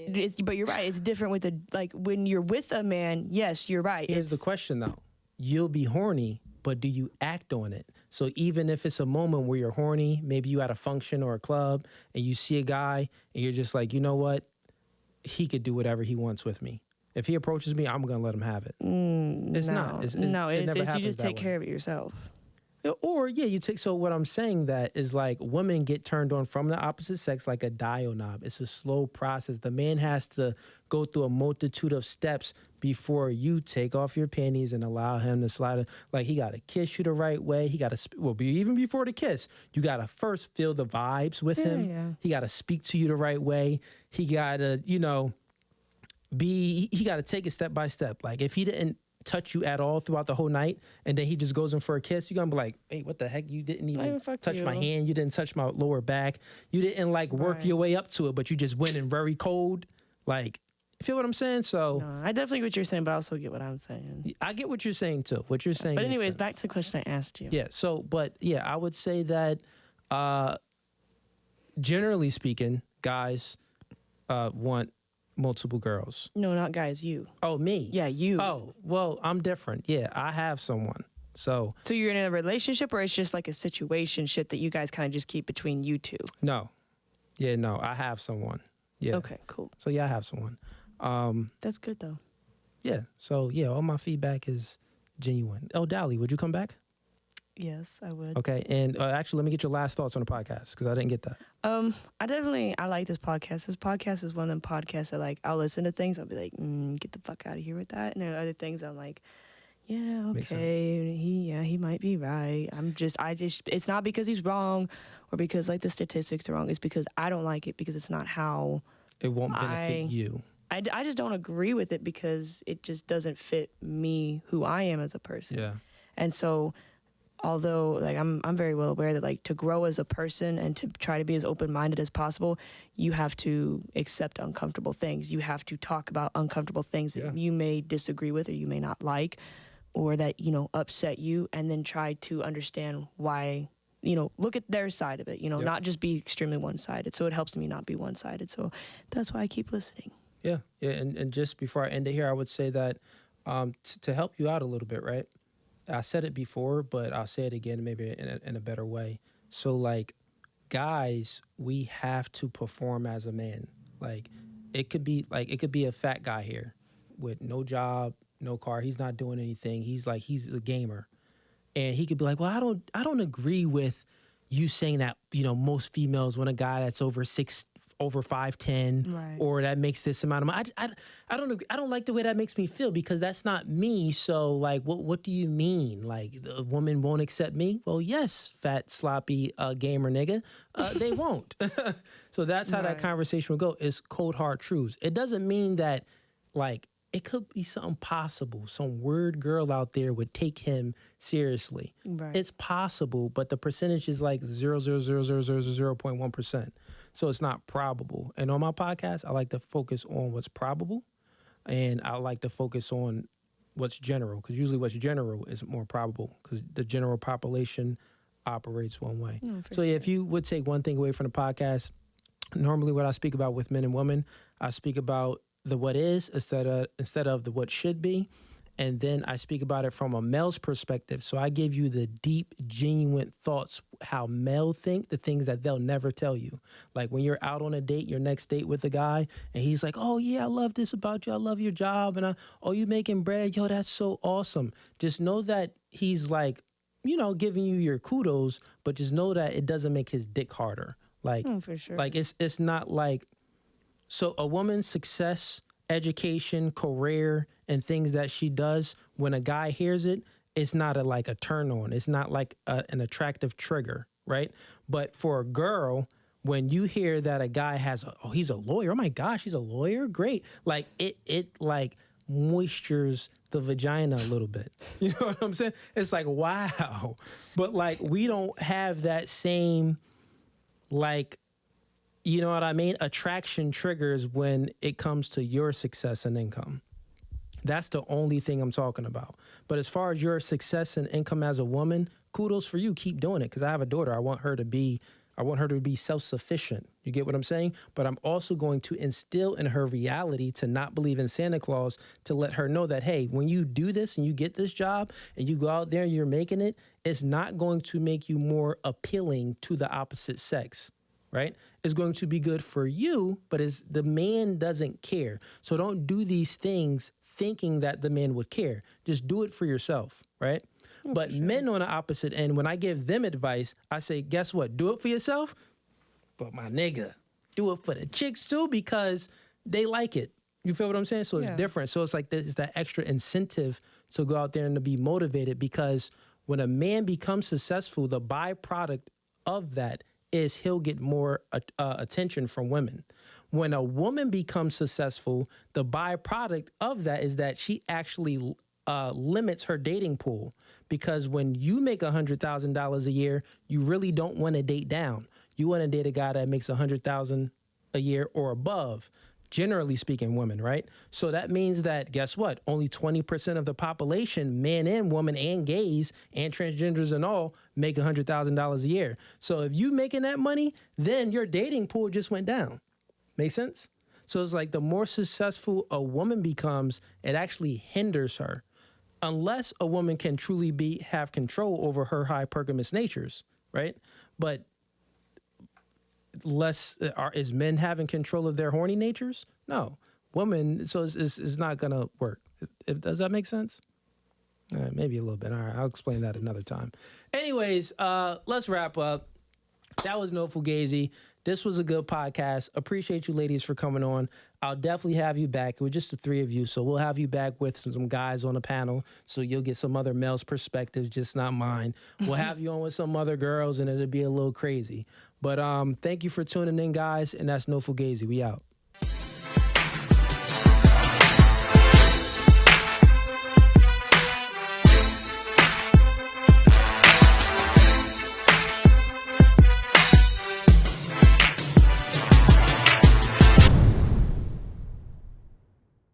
you're right. It's different with like when you're with a man. Yes, you're right. Here's the question though. You'll be horny, but do you act on it? So even if it's a moment where you're horny, maybe you at a function or a club and you see a guy and you're just like, you know what? He could do whatever he wants with me. If he approaches me, I'm gonna let him have it. It's no, not. It no, never you happens just that take way. care of it yourself. Or yeah, you take. So what I'm saying that is like women get turned on from the opposite sex like a dial knob. It's a slow process. The man has to go through a multitude of steps before you take off your panties and allow him to slide. Like he got to kiss you the right way. He got to even before the kiss, you got to first feel the vibes with him. Yeah. He got to speak to you the right way. He got to he got to take it step by step. Like if he didn't touch you at all throughout the whole night and then he just goes in for a kiss, you're gonna be like, hey, what the heck? You didn't even touch my hand. You didn't touch my lower back. You didn't like work your way up to it, but you just went in very cold. Like, you feel what I'm saying? So No, I definitely get what you're saying, but I also get what I'm saying. I get what you're saying too. What you're saying. But anyways, back to the question I asked you. Yeah. So, but yeah, I would say that generally speaking, guys want multiple girls. No, not guys, you. Oh, me? Yeah, you. Oh, well, I'm different. Yeah, I have someone. So you're in a relationship, or it's just like a situationship that you guys kind of just keep between you two? no. Yeah, no, I have someone. Yeah. Okay, cool. So yeah, I have someone. That's good though. Yeah. So yeah, all my feedback is genuine. Oh, Dally, would you come back? Yes, I would. Okay. And actually, let me get your last thoughts on the podcast because I didn't get that. I like this podcast. This podcast is one of them podcasts that like I'll listen to things. I'll be like, get the fuck out of here with that. And there are other things I'm like, yeah, okay, he might be right. It's not because he's wrong or because like the statistics are wrong. It's because I don't like it because it's not how It won't benefit you. I just don't agree with it because it just doesn't fit me, who I am as a person. Yeah. And so, although like I'm very well aware that like to grow as a person and to try to be as open-minded as possible, you have to accept uncomfortable things. You have to talk about uncomfortable things that you may disagree with or you may not like, or that, upset you, and then try to understand why, look at their side of it, not just be extremely one-sided. So it helps me not be one-sided. So that's why I keep listening. Yeah. Yeah. And just before I end it here, I would say that to help you out a little bit, right? I said it before, but I'll say it again, maybe in a better way. So like guys, we have to perform as a man. Like it could be a fat guy here with no job, no car. He's not doing anything. He's a gamer. And he could be like, well, I don't agree with you saying that, most females want a guy that's over 5'10", Right. or that makes this amount of money. I don't like the way that makes me feel because that's not me. So like, what do you mean? Like a woman won't accept me? Well, yes, fat, sloppy gamer nigga, they won't. So that's how that conversation will go. It's cold hard truths. It doesn't mean that like it could be something possible. Some weird girl out there would take him seriously. Right. It's possible, but the percentage is like 0.1%. So it's not probable. And on my podcast, I like to focus on what's probable, and I like to focus on what's general, because usually what's general is more probable, because the general population operates one way. So yeah, if you would take one thing away from the podcast, normally what I speak about with men and women, I speak about the what is instead of the what should be. And then I speak about it from a male's perspective. So I give you the deep, genuine thoughts, how male think, the things that they'll never tell you. Like when you're out on a date, your next date with a guy, and he's like, oh yeah, I love this about you. I love your job. And you making bread. Yo, that's so awesome. Just know that he's like, giving you your kudos, but just know that it doesn't make his dick harder. Like, for sure. Like it's not like, so a woman's success, education, career, and things that she does, when a guy hears it, it's not a turn on. It's not like an attractive trigger, right? But for a girl, when you hear that a guy he's a lawyer. Oh my gosh, he's a lawyer. Great. Like it like moistures the vagina a little bit. You know what I'm saying? It's like, wow. But like, we don't have that same, like, you know what I mean? Attraction triggers when it comes to your success and income. That's the only thing I'm talking about. But as far as your success and income as a woman, kudos for you. Keep doing it, because I have a daughter. I want her to be self-sufficient. You get what I'm saying? But I'm also going to instill in her reality to not believe in Santa Claus, to let her know that, hey, when you do this and you get this job and you go out there and you're making it, it's not going to make you more appealing to the opposite sex. right? It's going to be good for you, but the man doesn't care. So don't do these things thinking that the man would care. Just do it for yourself, right? But men on the opposite end, when I give them advice, I say, guess what? Do it for yourself, but my nigga, do it for the chicks too because they like it. You feel what I'm saying? So it's different. So it's like there's that extra incentive to go out there and to be motivated because when a man becomes successful, the byproduct of that is he'll get more attention from women. When a woman becomes successful, the byproduct of that is that she actually limits her dating pool because when you make $100,000 a year, you really don't want to date down. You want to date a guy that makes $100,000 a year or above. Generally speaking, women, right? So that means that, guess what? Only 20% of the population, men and women and gays and transgenders and all, make $100,000 a year. So if you making that money, then your dating pool just went down. Make sense? So it's like the more successful a woman becomes, it actually hinders her. Unless a woman can truly have control over her hypergamous natures, right? But is men having control of their horny natures? No. Women, so it's not going to work. Does that make sense? Maybe a little bit. All right, I'll explain that another time. Anyways, let's wrap up. That was No Fugazi. This was a good podcast. Appreciate you ladies for coming on. I'll definitely have you back. It was just the three of you, so we'll have you back with some guys on the panel, so you'll get some other males' perspectives, just not mine. We'll have you on with some other girls, and it'll be a little crazy. But thank you for tuning in, guys, and that's No Fugazi. We out.